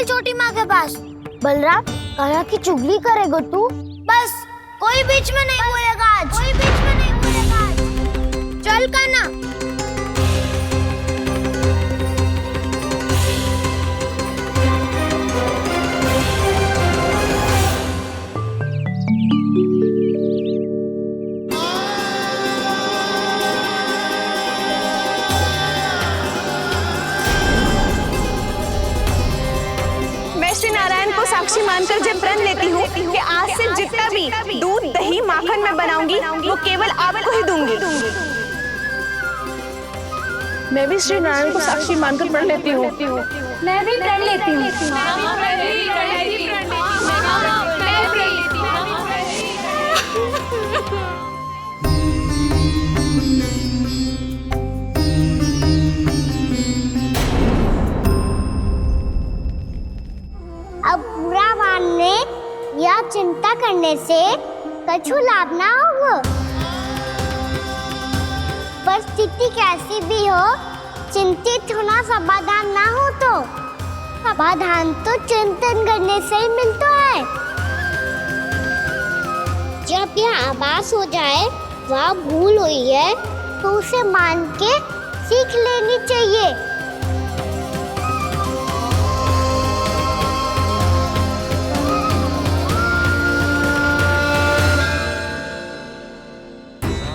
छोटी माँ के पास। बलराम, कान्हा की चुगली करेगा तू? बस, कोई बीच में नहीं बोलेगा आज। कोई बीच में नहीं बोलेगा आज। चल कान्हा। साक्षी मानकर जब प्रण लेती हूँ कि आज से जितना भी दूध दही माखन मैं बनाऊंगी वो केवल आपको ही दूंगी। मैं भी श्री नारायण को साक्षी मानकर प्रण लेती हूँ। मैं भी प्रण लेती हूँ। अब बुरा मानने या चिंता करने से कछु लाभ ना होगा। परिस्थिति कैसी भी हो, चिंतित होना समाधान ना हो तो समाधान तो चिंतन करने से ही मिलता है। जब यह आभास हो जाए वह भूल हुई है तो उसे मान के सीख लेनी चाहिए।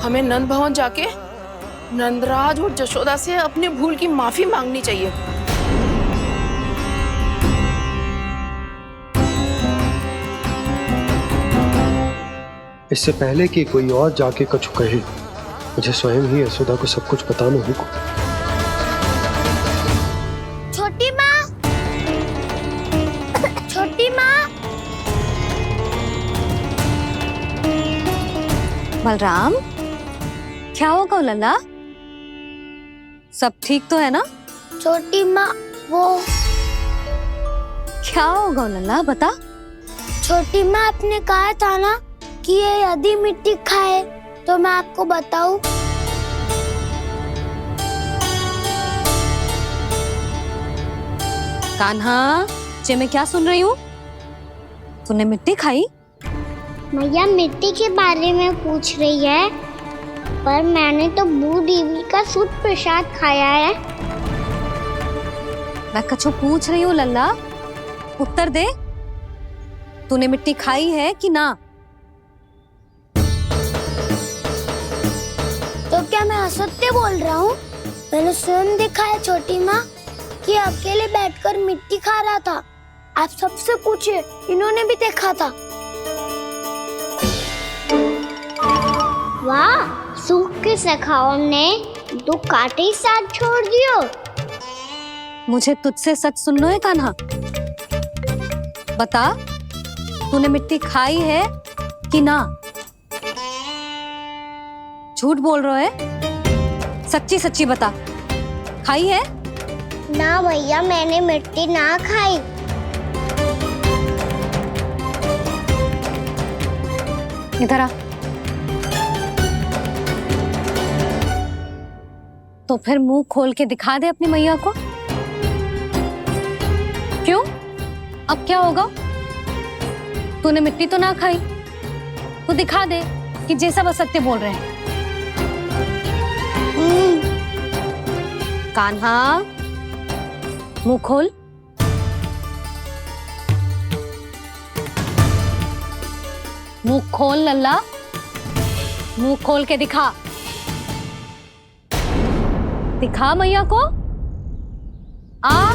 हमें नंद भवन जाके नंदराज और जशोदा से अपनी भूल की माफी मांगनी चाहिए। इससे पहले कि कोई और जाके कछु कहे, मुझे स्वयं ही यशोदा को सब कुछ बताना होगा। छोटी माँ, छोटी माँ। बलराम, क्या होगा लल्ला? सब ठीक तो है ना? छोटी माँ, वो क्या होगा लल्ला, बता। छोटी माँ, आपने कहा था ना कि ये यदि मिट्टी खाए तो मैं आपको बताऊं। कान्हा, जे मैं क्या सुन रही हूँ? तूने मिट्टी खाई? मैया मिट्टी के बारे में पूछ रही है, पर मैंने तो भू देवी का शुद्ध प्रसाद खाया है। मैं कछु पूछ रही हूँ लल्ला, उत्तर दे। तूने मिट्टी खाई है कि ना? तो क्या मैं असत्य बोल रहा हूँ? मैंने स्वयं देखा है छोटी माँ कि अकेले बैठकर मिट्टी खा रहा था। आप सबसे पूछिए, इन्होंने भी देखा था। वाह, सूख के सखाओं ने दो कांटे ही साथ छोड़ दियो। मुझे तुझसे सच सुनना है कान्हा। बता, तूने मिट्टी खाई है कि ना? झूठ बोल रहा है, सच्ची सच्ची बता, खाई है? ना भैया, मैंने मिट्टी ना खाई। इधर आ। तो फिर मुंह खोल के दिखा दे अपनी मैया को। क्यों? अब क्या होगा? तूने मिट्टी तो ना खाई, तो दिखा दे कि जे सब असत्य बोल रहे हैं। कान्हा, मुंह खोल। मुंह खोल लल्ला, मुंह खोल के दिखा। दिखा मैया को। आ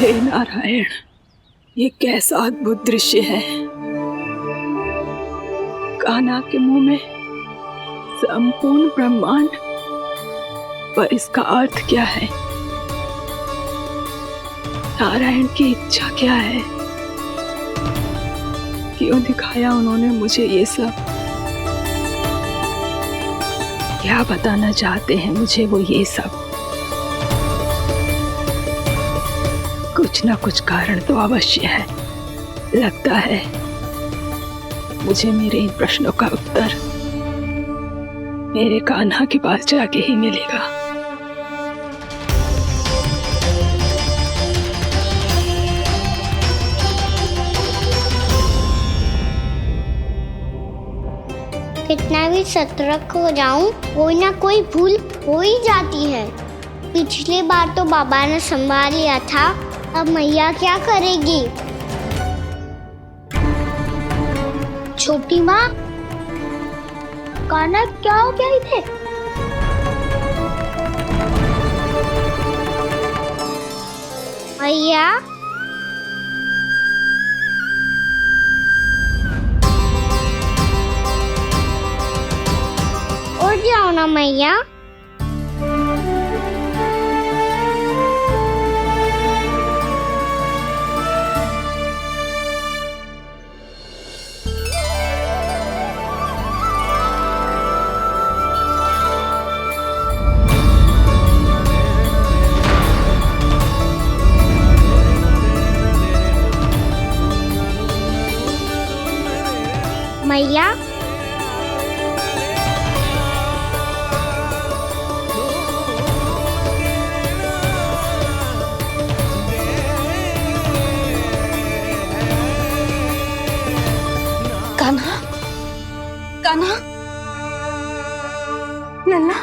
हे नारायण, ये कैसा अद्भुत दृश्य है। कान्हा के मुंह में संपूर्ण ब्रह्मांड, पर इसका अर्थ क्या है? नारायण की इच्छा क्या है? क्यों दिखाया उन्होंने मुझे ये सब? क्या बताना चाहते हैं मुझे वो ये सब? कुछ ना कुछ कारण तो अवश्य है। लगता है मुझे मेरे इन प्रश्नों का उत्तर मेरे कान्हा के पास जाके ही मिलेगा। कितना भी सतर्क हो जाऊं, कोई ना कोई भूल हो ही जाती है। पिछली बार तो बाबा ने संभाल लिया था, अब मैया क्या करेगी? छोटी माँ, कान्हा क्या हो गया इधर? मैया, उठ जाओ ना मैया। मैया, कान्हा, कान्हा, लल्ला,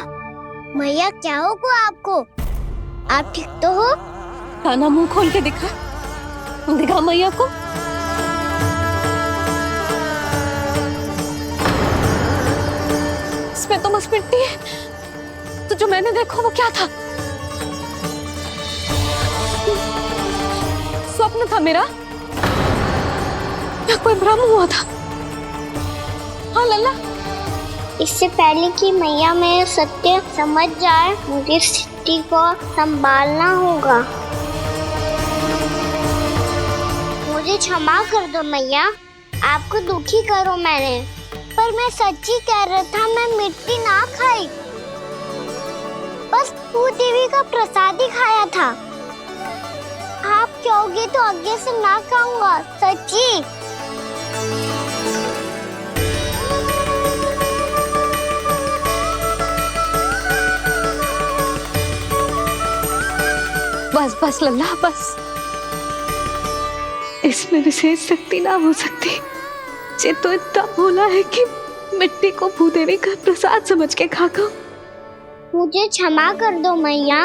मैया क्या होगा आपको? आप ठीक तो हो? कान्हा मुंह खोल के दिखा, दिखा मैया को। इसमें तो बस मिट्टी है, तो जो मैंने देखा वो क्या था? स्वप्न था मेरा या कोई भ्रम हुआ था? हाँ लल्ला, इससे पहले कि मैया मेरे सत्य समझ जाए, मुझे स्थिति को संभालना होगा। मुझे क्षमा कर दो मैया, आपको दुखी करो मैंने, पर मैं सच्ची कह रहा था, मैं मिट्टी ना खाई, बस भूदेवी का प्रसाद ही खाया था। आप कहोगे तो आगे से ना खाऊंगा, सच्ची। बस बस लल्ला बस, इसमें विशेष शक्ति ना हो सकती। ये तो इतना भोला है कि मिट्टी को भूदेवी का प्रसाद समझ के खा गया। मुझे क्षमा कर दो मैया।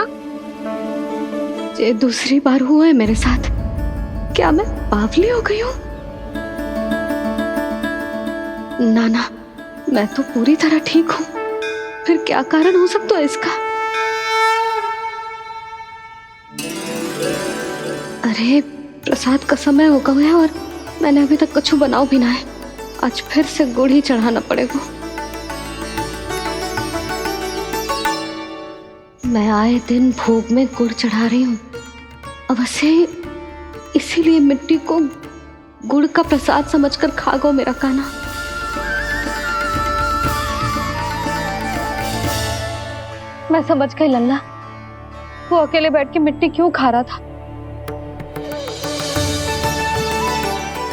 ये दूसरी बार हुआ है मेरे साथ। क्या मैं बावली हो गई हूँ? ना ना, मैं तो पूरी तरह ठीक हूँ। फिर क्या कारण हो सकता है इसका? अरे प्रसाद का समय हो गया है और मैंने अभी तक कुछ बनाओ भी ना है। आज फिर से गुड़ ही चढ़ाना पड़ेगा। मैं आए दिन भोग में गुड़ चढ़ा रही हूँ, अवश्य इसीलिए मिट्टी को गुड़ का प्रसाद समझकर खा गो मेरा कान्हा। मैं समझ गई लल्ला, वो अकेले बैठ के मिट्टी क्यों खा रहा था।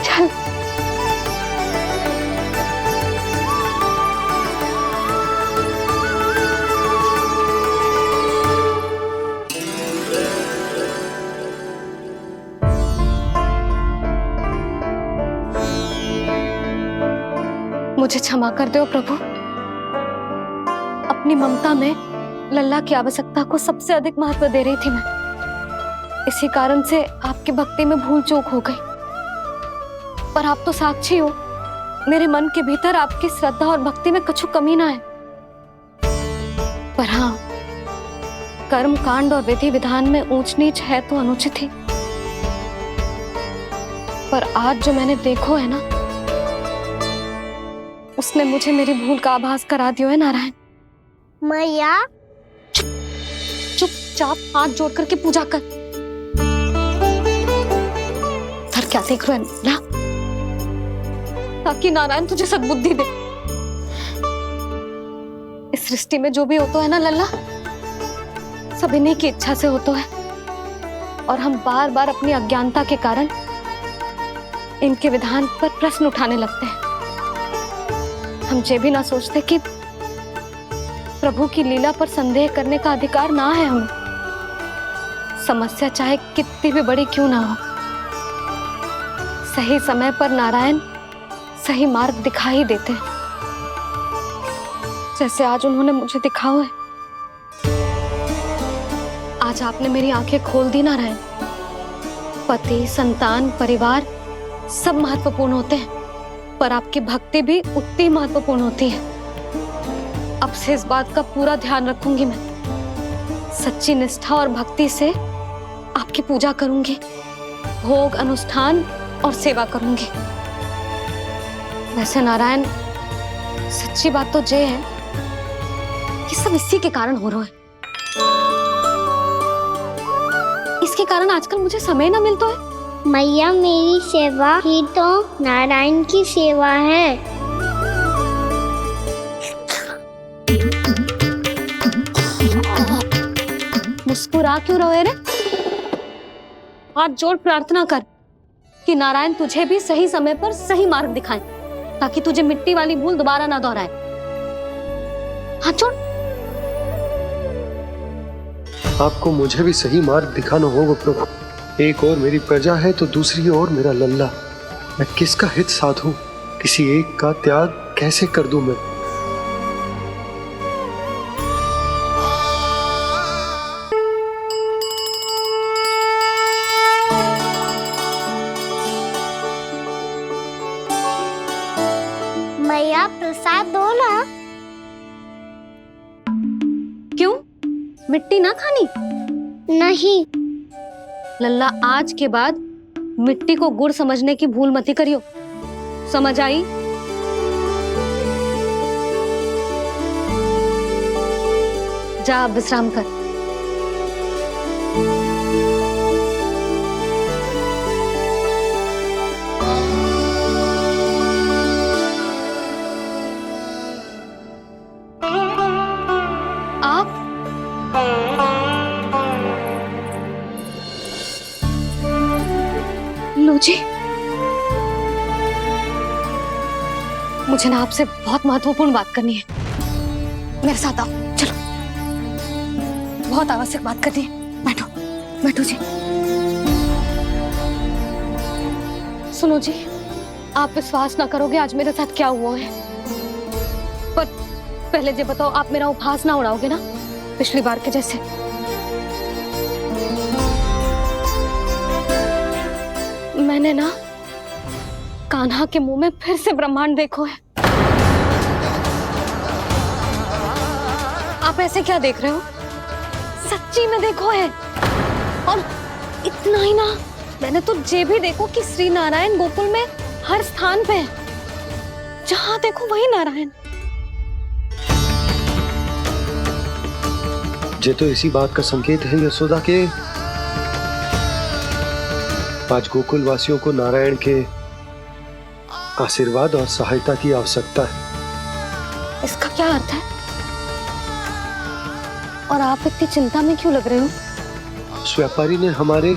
चल मुझे क्षमा कर दो प्रभु। अपनी ममता में लल्ला की आवश्यकता को सबसे अधिक महत्व दे रही थी मैं। इसी कारण से आपकी भक्ति में भूल चूक हो गई। पर आप तो साक्षी हो, मेरे मन के भीतर आपकी श्रद्धा और भक्ति में कुछ कमी ना है। पर हाँ, कर्म कांड और विधि विधान में ऊंच नीच है तो अनुचित ही। पर आज जो मैंने देखो है ना, उसने मुझे मेरी भूल का आभास करा दियो है नारायण। मैया चुपचाप हाथ जोड़ करके पूजा कर। सर क्या देख रहे हो ना, ताकि नारायण तुझे सद्बुद्धि दे। इस सृष्टि में जो भी होता है ना लल्ला, सब इन्हीं की इच्छा से होता है, और हम बार बार अपनी अज्ञानता के कारण इनके विधान पर प्रश्न उठाने लगते हैं। हम ये भी ना सोचते कि प्रभु की लीला पर संदेह करने का अधिकार ना है हमें। समस्या चाहे कितनी भी बड़ी क्यों ना हो, सही समय पर नारायण सही मार्ग दिखा ही देते हैं, जैसे आज उन्होंने मुझे दिखाओ है। आज आपने मेरी आंखें खोल दी नारायण। पति, संतान, परिवार सब महत्वपूर्ण होते हैं, पर आपकी भक्ति भी उतनी महत्वपूर्ण होती है। अब से इस बात का पूरा ध्यान रखूंगी मैं। सच्ची निष्ठा और भक्ति से आपकी पूजा करूंगी, भोग, अनुष्ठान और सेवा करूंगी। वैसे नारायण, सच्ची बात तो ये है कि सब इसी के कारण हो रहा है। इसके कारण आजकल मुझे समय ना मिलता है। मैया, मेरी सेवा ही तो नारायण की सेवा है। मुस्कुरा क्यों रहे रे? हाथ जोड़ प्रार्थना कर कि नारायण तुझे भी सही समय पर सही मार्ग दिखाएं, ताकि तुझे मिट्टी वाली भूल दोबारा ना दोहराए। हाथ जोड़। आपको मुझे भी सही मार्ग दिखाना होगा प्रभु। एक और मेरी प्रजा है तो दूसरी ओर मेरा लल्ला। मैं किसका हित साधूं? किसी एक का त्याग कैसे कर दूं मैं? मैया, प्रसाद दो ना। क्यों? मिट्टी ना खानी? नहीं। लल्ला, आज के बाद मिट्टी को गुड़ समझने की भूल मत करियो। समझ आई? जा विश्राम कर। आप लो जी, मुझे ना आपसे बहुत महत्वपूर्ण बात करनी है। मेरे साथ आओ, चलो। बहुत आवश्यक बात करनी है। बैठो, बैठो जी। सुनो जी, आप विश्वास ना करोगे आज मेरे साथ क्या हुआ है। पर पहले ये बताओ, आप मेरा उपहास ना उड़ाओगे ना, पिछली बार के जैसे? मैंने ना कान्हा के मुंह में फिर से ब्रह्मांड देखो है। आप ऐसे क्या देख रहे हो? सच्ची में देखो है। और इतना ही ना, मैंने तो ये भी देखो कि श्री नारायण गोकुल में हर स्थान पे है। जहां देखो वही नारायण। ये तो इसी बात का संकेत है यशोदा के आज गोकुल वासियों को नारायण के आशीर्वाद और सहायता की आवश्यकता है। इसका क्या अर्थ है? और आप इतनी चिंता में क्यों लग रहे हो? उस व्यापारी ने हमारे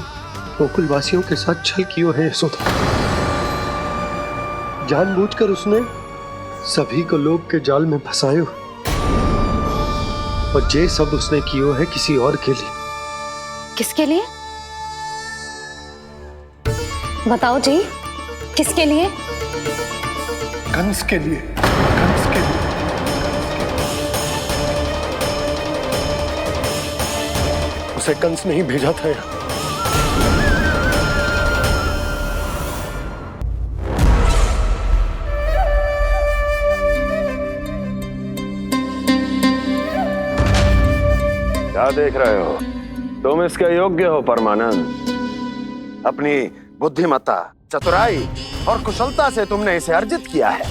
गोकुल वासियों के साथ छल कियो है यशोदा। जानबूझकर उसने सभी को लोभ के जाल में फंसायो, और ये सब उसने कियो है किसी और के लिए। किसके लिए? बताओ जी, किसके लिए? कंस के लिए। कंस के लिए। उसे कंस नहीं भेजा था यहाँ। क्या देख रहे हो? तुम इसके योग्य हो परमानंद। अपनी बुद्धिमत्ता, चतुराई और कुशलता से तुमने इसे अर्जित किया है।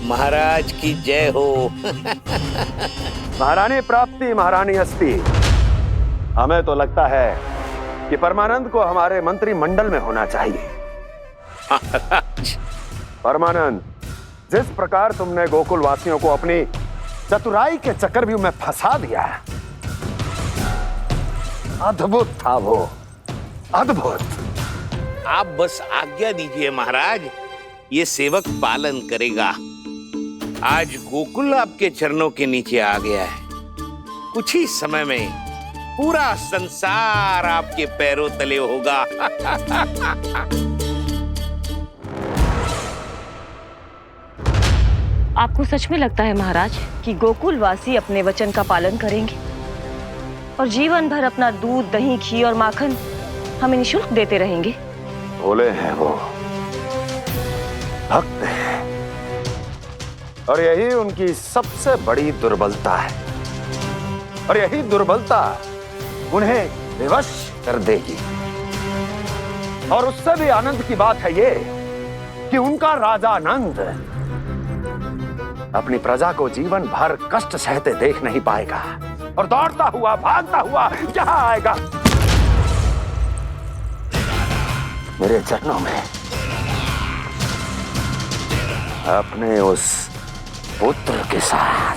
महाराज की जय हो। महारानी प्राप्ति महारानी हस्ती। हमें तो लगता है कि परमानंद को हमारे मंत्रिमंडल में होना चाहिए। परमानंद, जिस प्रकार तुमने गोकुल वासियों को अपनी चतुराई के चक्रव्यूह में फंसा दिया है, अद्भुत था वो, अद्भुत। आप बस आज्ञा दीजिए महाराज, ये सेवक पालन करेगा। आज गोकुल आपके चरणों के नीचे आ गया है। कुछ ही समय में पूरा संसार आपके पैरों तले होगा। आपको सच में लगता है महाराज कि गोकुल वासी अपने वचन का पालन करेंगे और जीवन भर अपना दूध, दही, घी और माखन हमें निःशुल्क देते रहेंगे? भोले हैं वो, भक्त हैं, और यही उनकी सबसे बड़ी दुर्बलता है। और यही दुर्बलता उन्हें विवश कर देगी। और उससे भी आनंद की बात है ये कि उनका राजा नंद अपनी प्रजा को जीवन भर कष्ट सहते देख नहीं पाएगा और दौड़ता हुआ, भागता हुआ यहां आएगा मेरे चरणों में, अपने उस पुत्र के साथ।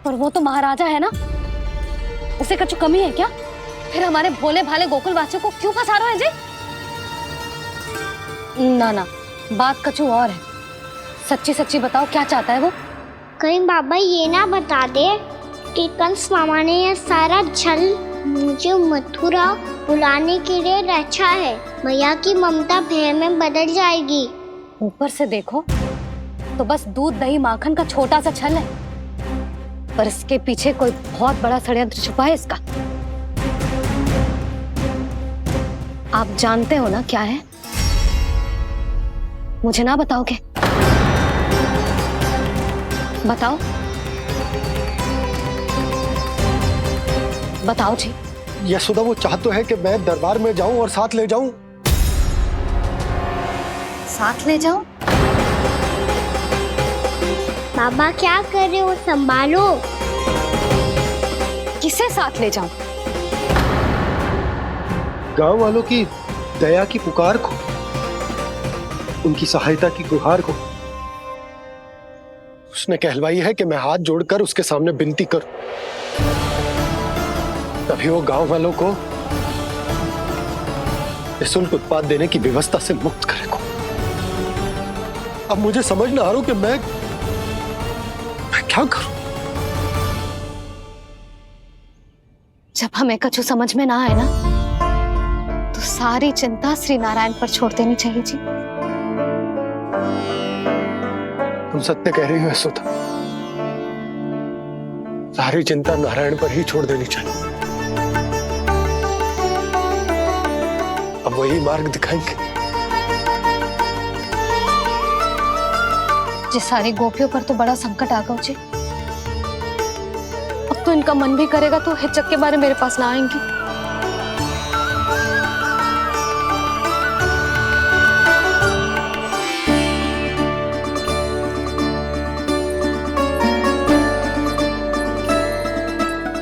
पर वो तो महाराजा है ना, उसे कुछ कमी है क्या? फिर हमारे भोले भाले गोकुल वासियों को क्यों फंसा रहे हैं जी? ना ना, बात कछु और है। सच्ची सच्ची बताओ, क्या चाहता है वो? कहीं बाबा ये ना बता दे कि कंस मामा ने यह सारा छल मुझे मथुरा बुलाने के लिए रचा है। मैया की ममता भय में बदल जाएगी। ऊपर से देखो तो बस दूध, दही, माखन का छोटा सा छल है, पर इसके पीछे कोई बहुत बड़ा षड्यंत्र छुपा है इसका। आप जानते हो ना क्या है? मुझे ना बताओगे? बताओ बताओ जी। यशोदा, वो चाह तो है कि मैं दरबार में जाऊं और साथ ले जाऊं। साथ ले जाऊं? बाबा क्या कर रहे हो, संभालो। किसे साथ ले जाऊं? गांव वालों की दया की पुकार को, उनकी सहायता की गुहार को। उसने कहलवाई है कि मैं हाथ जोड़कर उसके सामने विनती करूं, तभी वो गांव वालों को निःशुल्क उत्पाद देने की व्यवस्था से मुक्त करेगा। अब मुझे समझ ना आ रहा कि मैं क्या करूं। जब हमें कछु समझ में ना आए ना, तो सारी चिंता श्री नारायण पर छोड़ देनी चाहिए जी। तुम सत्य कह रही हो यशोदा, सारी चिंता नारायण पर ही छोड़ देनी चाहिए। अब वही मार्ग दिखाएंगे। जी सारी गोपियों पर तो बड़ा संकट आ गया जी। अब तो इनका मन भी करेगा तो हिचक के बारे मेरे पास ना आएंगी।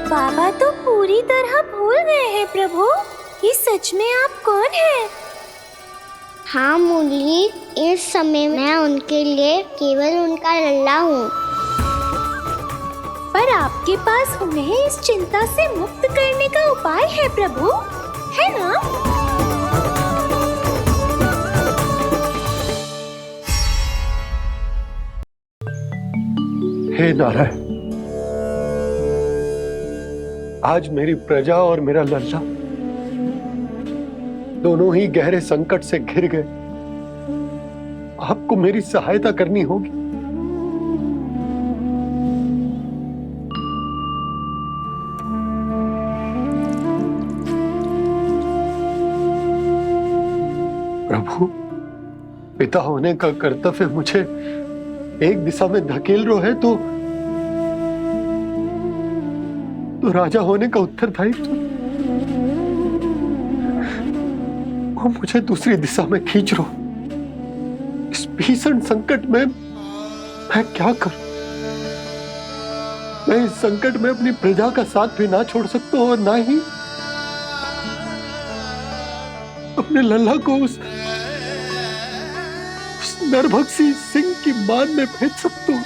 बाबा तो पूरी तरह भूल गए हैं प्रभु, ये सच में आप कौन हैं? हाँ मुरली, इस समय मैं उनके लिए केवल उनका लल्ला हूँ। पर आपके पास उन्हें इस चिंता से मुक्त करने का उपाय है प्रभु, है ना? हे नारायण, आज मेरी प्रजा और मेरा लल्ला दोनों ही गहरे संकट से घिर गए। आपको मेरी सहायता करनी होगी। प्रभु, पिता होने का कर्तव्य मुझे एक दिशा में धकेल रहा है तो राजा होने का उत्तरदायित्व वो मुझे दूसरी दिशा में खींच रहे हो। इस भीषण संकट में मैं क्या करूं? मैं इस संकट में अपनी प्रजा का साथ भी ना छोड़ सकता हूं और ना ही अपने लल्ला को उस नरभक्षी सिंह की मान में भेज सकता हूं।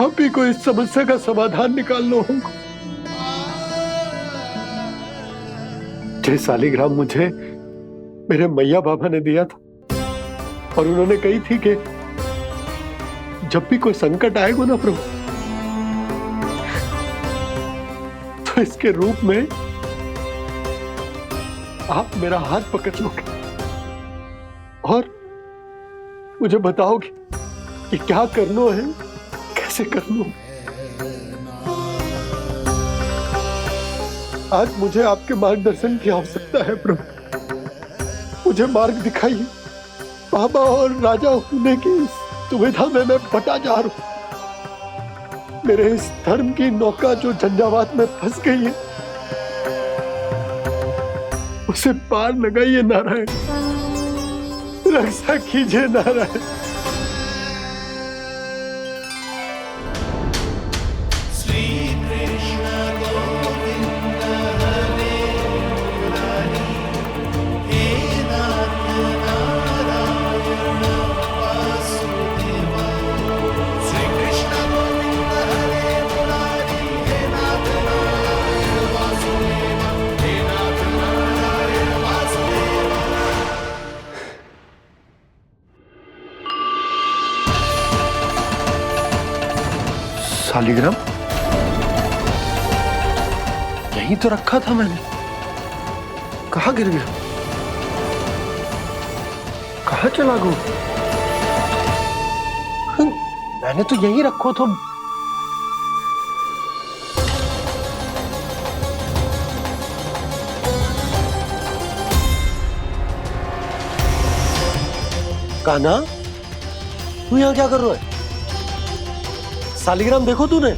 आप ही को इस समस्या का समाधान निकालना होगा। जय शालिग्राम मुझे मेरे मैया बाबा ने दिया था और उन्होंने कही थी कि जब भी कोई संकट आएगा ना प्रभु, तो इसके रूप में आप मेरा हाथ पकड़ लोगे और मुझे बताओगे कि क्या करना है, कैसे करना है। आज मुझे आपके मार्गदर्शन की आवश्यकता है प्रभु। मुझे मार्ग दिखाइए। बाबा और राजा होने की इस दुविधा में मैं बटा जा रहा हूं। मेरे इस धर्म की नौका जो झंझावात में फंस गई है, उसे पार लगाइए नारायण, रक्षा कीजिए नारायण। शालिग्राम यहीं तो रखा था मैंने, कहाँ गिर गया? कहाँ चला गया? मैंने तो यहीं रखो तो। कान्हा, तू यहाँ क्या कर रहा है? शालिग्राम देखो तूने?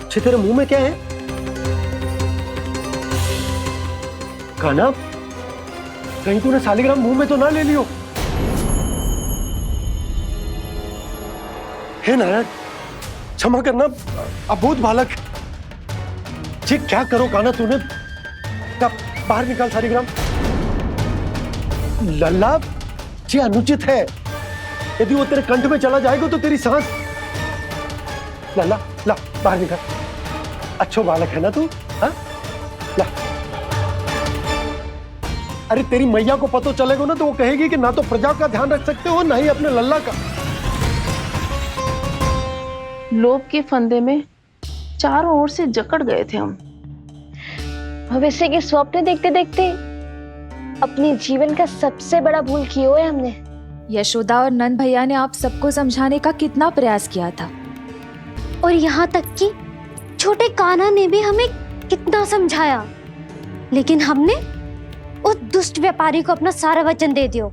अच्छे, तेरे मुंह में क्या है? कान्हा, कहीं तूने शालिग्राम मुंह में तो ना ले लियो? हे नारायण, क्षमा करना, अबोध बालक। जी क्या करो कान्हा तूने? बाहर निकाल शालिग्राम। लल्ला, जी अनुचित है। यदि वो तेरे कंठ में चला जाएगा तो तेरी सांस। लल्ला, ला बाहर निकाल। अच्छो बालक है ना तू? हाँ, ला। अरे तेरी मैया को पता चलेगा ना तो वो कहेगी कि ना तो प्रजा का ध्यान रख सकते हो, ना ही अपने लल्ला का। लोभ के फंदे में चारों ओर से जकड़ गए थे हम। भविष्य के स्वप्न देखते देखते अपने जीवन का सबसे बड़ा भूल किया है हमने। यशोदा और नंद भैया ने आप सबको समझाने का कितना प्रयास किया था, और यहाँ तक कि छोटे कान्हा ने भी हमें कितना समझाया, लेकिन हमने उस दुष्ट व्यापारी को अपना सारा वचन दे दिया।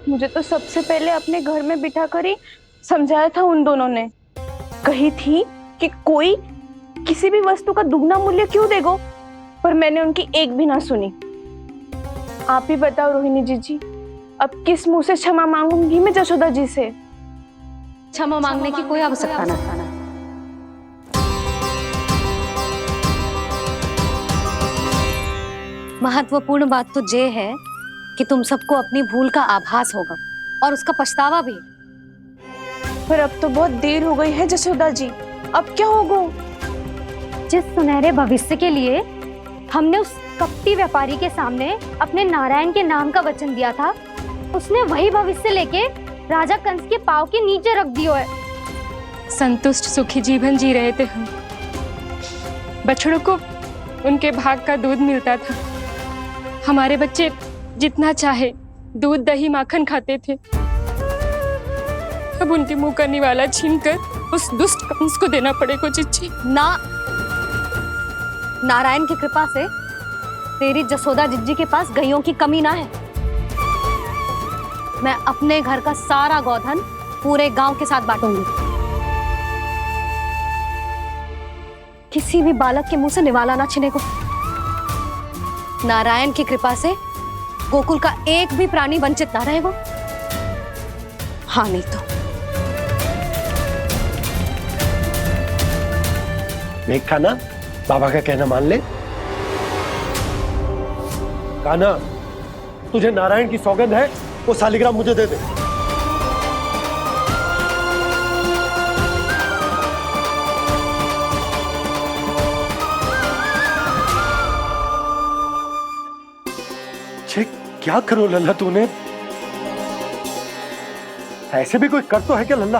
मुझे तो सबसे पहले अपने घर में बिठा कर ही समझाया था उन दोनों ने। कही थी कि कोई किसी भी वस्तु का दुगना मूल्य क्यों देगा, पर मैंने उनकी एक भी ना सुनी। आप ही बताओ रोहिणी जी, अब किस मुंह से क्षमा मांगूंगी मैं जशोदा जी से? क्षमा मांगने की कोई आवश्यकता ना। महत्वपूर्ण बात तो ये है कि तुम सबको अपनी भूल का आभास होगा और उसका पछतावा भी। पर अब तो बहुत देर हो गई है जशोदा जी, अब क्या होगा? जिस सुनहरे भविष्य के लिए हमने उस कपटी व्यापारी के सामने अपने नारायण के नाम का वचन दिया था, उसने वही भविष्य लेके राजा कंस के पांव के नीचे रख दिया है। संतुष्ट सुखी जीवन जी रहे थे हम। बछड़ों को उनके भाग का दूध मिलता था। हमारे बच्चे जितना चाहे दूध दही माखन खाते थे। अब उनके मुंह का निवाला छीनकर उस दुष्ट कंस को देना पड़ेगा चिच्ची। ना, नारायण की कृपा से तेरी जसोदा जिज्जी के पास गईयों की कमी ना है। मैं अपने घर का सारा गोधन पूरे गांव के साथ बांटूंगी। किसी भी बालक के मुंह से निवाला ना छिने को। नारायण की कृपा से गोकुल का एक भी प्राणी वंचित ना रहेगा। हाँ नहीं तो देख कान्हा, बाबा का कहना मान ले। कान्हा, तुझे नारायण की सौगंध है, वो शालिग्राम मुझे दे दे। क्या करो लल्ला तूने? ऐसे भी कोई कर तो है क्या लल्ला?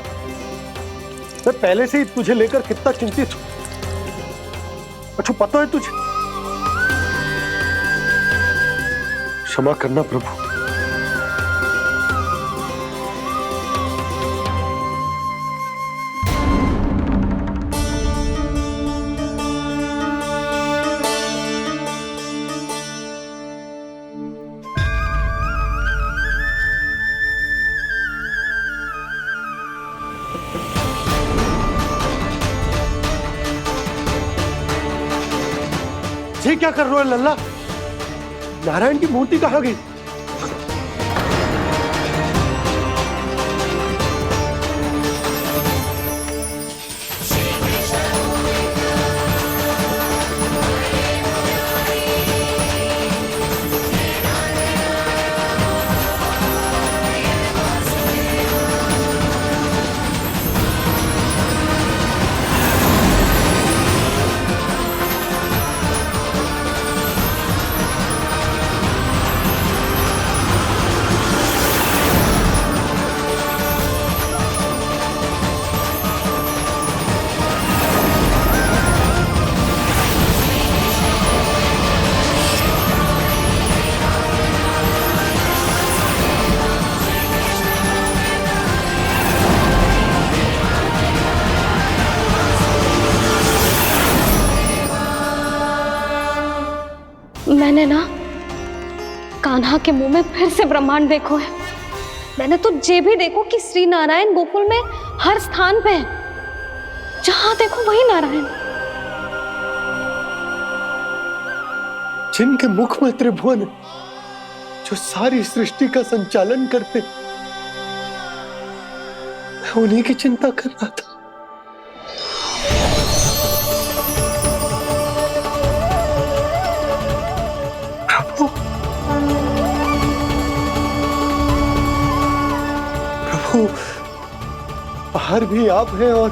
मैं पहले से ही तुझे लेकर कितना चिंतित हूं। अच्छा पता है तुझे? क्षमा करना प्रभु। ये क्या कर रहे हो लल्ला? नारायण की मूर्ति कहाँ गई? मैंने ना कान्हा के मुंह में फिर से ब्रह्मांड देखो है। मैंने तो ये भी देखो कि श्री नारायण गोकुल में हर स्थान पे है। जहां देखो वही नारायण। जिनके मुख में त्रिभुवन है, जो सारी सृष्टि का संचालन करते, मैं उन्हीं की चिंता कर रहा था। प्रभु, बाहर भी आप हैं और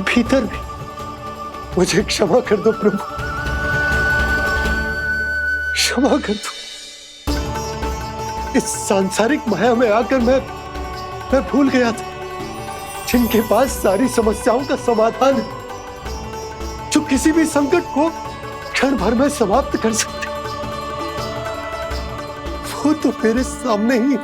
भीतर भी। मुझे क्षमा कर दो प्रभु, क्षमा कर दो। इस सांसारिक माया में आकर मैं भूल गया था जिनके पास सारी समस्याओं का समाधान है, जो किसी भी संकट को क्षण भर में समाप्त कर सकते, वो तो मेरे सामने ही।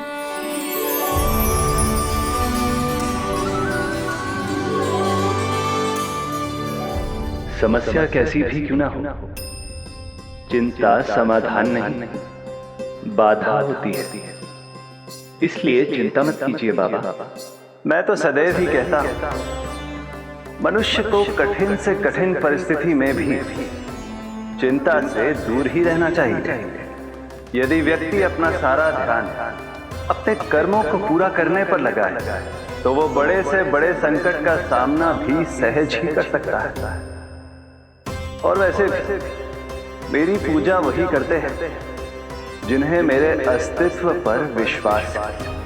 समस्या कैसी भी क्यों ना हो, चिंता समाधान नहीं, बाधा होती है। इसलिए चिंता मत कीजिए बाबा। मैं तो सदैव ही कहता हूं, मनुष्य को कठिन से कठिन परिस्थिति में भी चिंता से दूर ही रहना चाहिए। यदि व्यक्ति अपना सारा ध्यान अपने कर्मों को पूरा करने पर लगाए, तो वो बड़े से बड़े संकट का सामना भी सहज ही कर सकता है। और वैसे भी मेरी पूजा वही करते हैं जिन्हें मेरे अस्तित्व पर विश्वास है।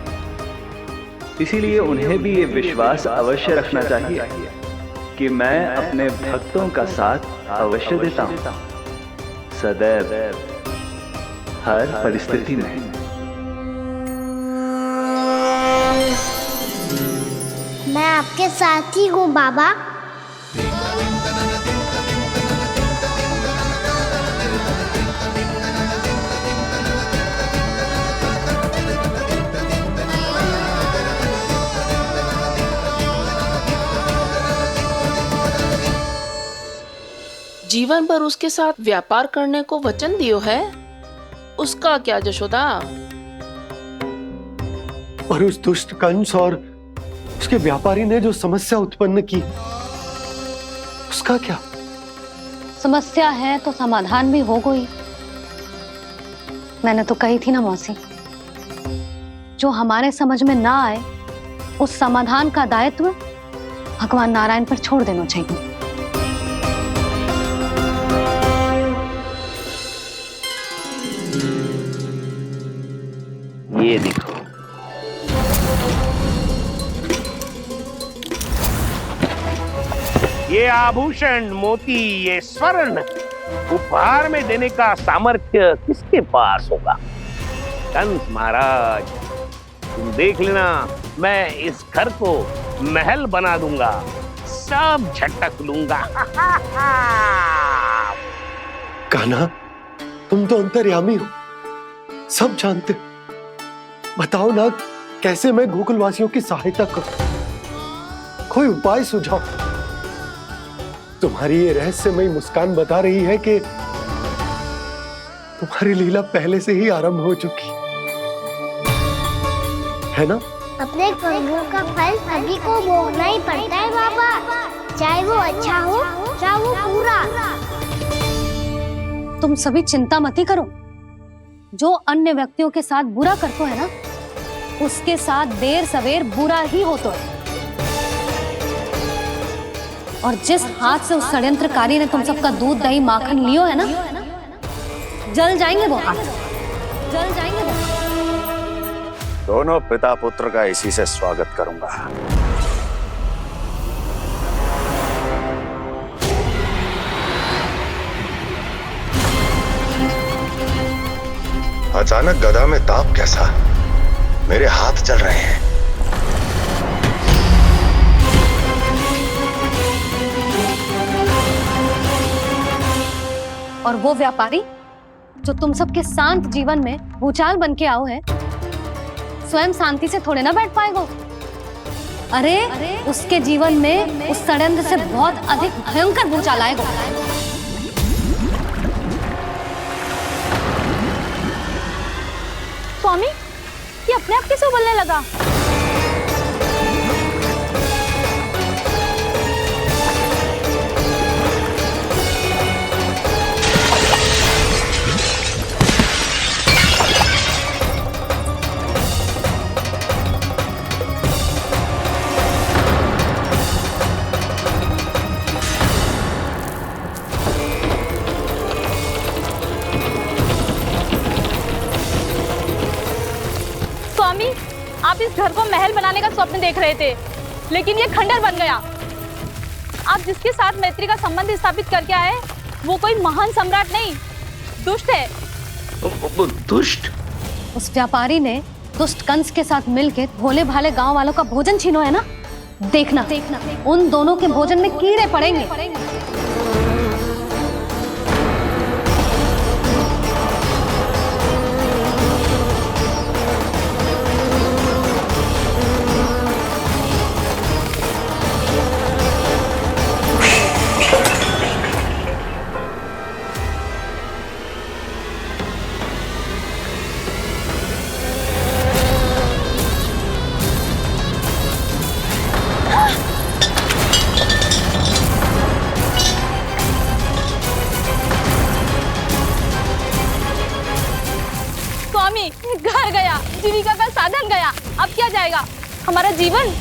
इसीलिए उन्हें भी ये विश्वास अवश्य रखना चाहिए कि मैं अपने भक्तों का साथ अवश्य देता हूं, सदैव, हर परिस्थिति में। मैं आपके साथ ही हूँ बाबा। जीवन भर उसके साथ व्यापार करने को वचन दियो है, उसका क्या जशोदा? और उस दुष्ट कंस और उसके व्यापारी ने जो समस्या उत्पन्न की, उसका क्या? समस्या है तो समाधान भी होगा ही। मैंने तो कही थी ना मौसी, जो हमारे समझ में ना आए उस समाधान का दायित्व भगवान नारायण पर छोड़ देना चाहिए। ये देखो, ये आभूषण, मोती, ये स्वर्ण उपहार में देने का सामर्थ्य किसके पास होगा? कंस महाराज, तुम देख लेना, मैं इस घर को महल बना दूंगा, सब झटक लूंगा। कान्हा, तुम तो अंतर्यामी हो, सब जानते हो। बताओ ना, कैसे मैं गोकुलवासियों की सहायता करूं? कोई उपाय सुझाओ। तुम्हारी ये रहस्यमयी मुस्कान बता रही है कि तुम्हारी लीला पहले से ही आरंभ हो चुकी है ना? अपने कर्मों का फल सभी को भोगना ही पड़ता है बाबा, चाहे वो अच्छा हो चाहे वो बुरा। तुम सभी चिंता मत ही करो। जो अन्य व्यक्तियों के साथ बुरा करते है ना, उसके साथ देर सवेर बुरा ही होता है। और जिस हाथ से उस षड्यंत्रकारी ने तुम सबका दूध दही माखन लियो है ना, जल जाएंगे वो हाथ, जल जाएंगे वो हाथ। दोनों पिता पुत्र का इसी से स्वागत करूंगा। अचानक गदा में ताप कैसा? मेरे हाथ चल रहे हैं। और वो व्यापारी जो तुम सबके शांत जीवन में भूचाल बन के आओ है, स्वयं शांति से थोड़े ना बैठ पाएगा। अरे उसके जीवन में उस षड्यंत्र से बहुत अधिक भयंकर भूचाल आएगा। स्वामी, ये अपने आप कैसे उबलने लगा? स्वामी, आप इस घर को महल बनाने का स्वप्न देख रहे थे, लेकिन ये खंडर बन गया। आप जिसके साथ मैत्री का संबंध स्थापित करके आए, वो कोई महान सम्राट नहीं, दुष्ट है। दुष्ट? उस व्यापारी ने दुष्ट कंस के साथ मिलकर भोले भाले गांव वालों का भोजन छीनो है ना, देखना उन दोनों के भोजन में कीड़े पड़ेंगे। घर गया, जीविका का साधन गया, अब क्या जाएगा हमारा जीवन?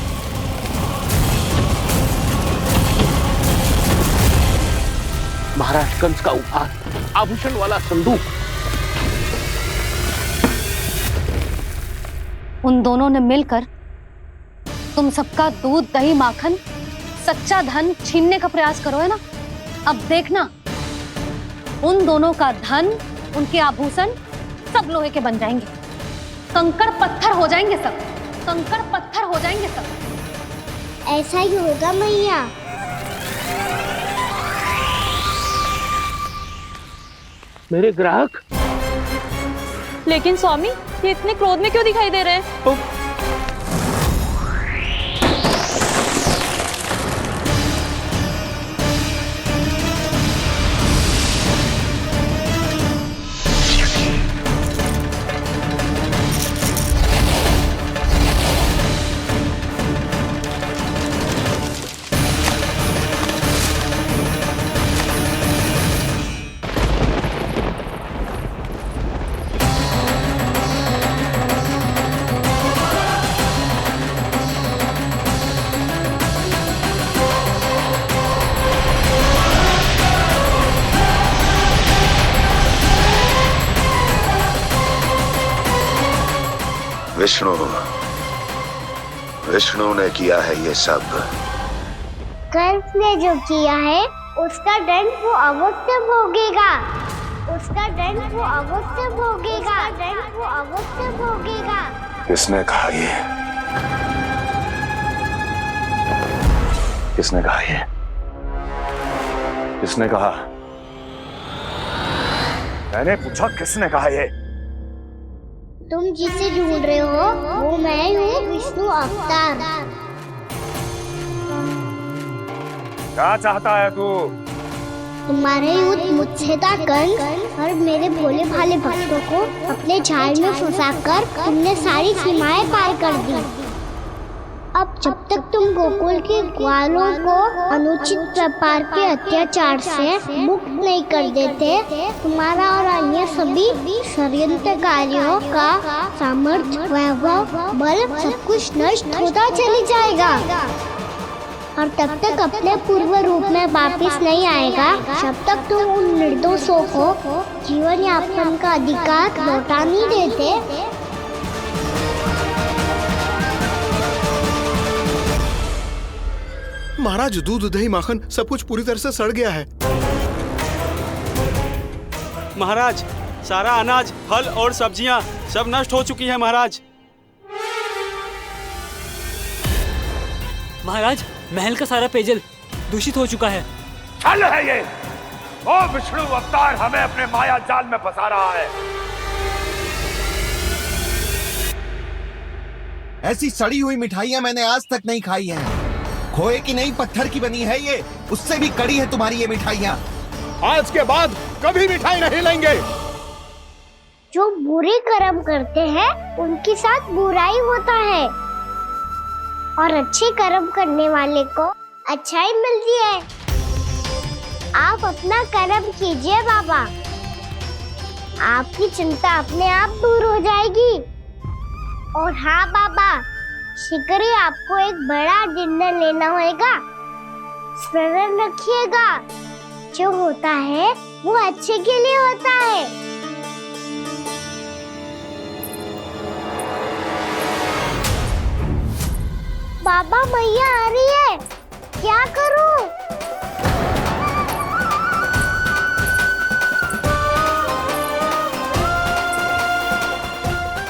महाराज कंस का उपहार, आभूषण वाला संदूक। उन दोनों ने मिलकर तुम सबका दूध दही माखन सच्चा धन छीनने का प्रयास करो है ना। अब देखना उन दोनों का धन, उनके आभूषण सब लोहे के बन जाएंगे, कंकड़ पत्थर हो जाएंगे सब, कंकड़ पत्थर हो जाएंगे सब। ऐसा ही होगा मैया। मेरे ग्राहक? लेकिन स्वामी, ये इतने क्रोध में क्यों दिखाई दे रहे हैं? विष्णु ने किया है ये सब। कंस ने जो किया है उसका दंड वो अवश्य भोगेगा। उसका दंड वो अवश्य भोगेगा। दंड वो अवश्य भोगेगा। किसने कहा ये? किसने कहा ये? किसने कहा? मैंने पूछा किसने कहा ये? तुम जिसे ढूंढ रहे हो वो मैं हूँ, विष्णु अवतार। क्या चाहता है तू? तुम्हारे युद्ध मुझसे था कंस, और मेरे भोले भाले भक्तों को अपने जाल में फंसाकर तुमने सारी सीमाएं पार कर दी। अब जब तक तुम गोकुल के ग्वालों को अनुचित प्रकार के अत्याचार से मुक्त नहीं कर देते, तुम्हारा और अन्य सभी षड्यंत्रकारियों का सामर्थ्य, वैभव, बल सब कुछ नष्ट होता चली जाएगा। और तब तक अपने पूर्व रूप में वापस नहीं आएगा जब तक तुम उन निर्दोषों को जीवन यापन का अधिकार लौटा नहीं देते। महाराज, दूध, दही, माखन सब कुछ पूरी तरह से सड़ गया है। महाराज, सारा अनाज, फल और सब्जियां सब नष्ट हो चुकी है महाराज। महाराज, महल का सारा पेयजल दूषित हो चुका है। छल है ये। ओ विष्णु अवतार हमें अपने माया जाल में फंसा रहा है। ऐसी सड़ी हुई मिठाइयां मैंने आज तक नहीं खाई हैं। खोए की नहीं, पत्थर की बनी है ये, उससे भी कड़ी है तुम्हारी ये मिठाइयां। आज के बाद कभी मिठाई नहीं लेंगे। जो बुरे कर्म करते हैं उनके साथ बुराई होता है, और अच्छे कर्म करने वाले को अच्छाई मिलती है। आप अपना कर्म कीजिए बाबा, आपकी चिंता अपने आप दूर हो जाएगी। और हाँ बाबा, शीघ्र ही आपको एक बड़ा डिनर लेना होगा। स्मरण रखिएगा, जो होता है वो अच्छे के लिए होता है। बाबा, मैया आ रही है, क्या करूं?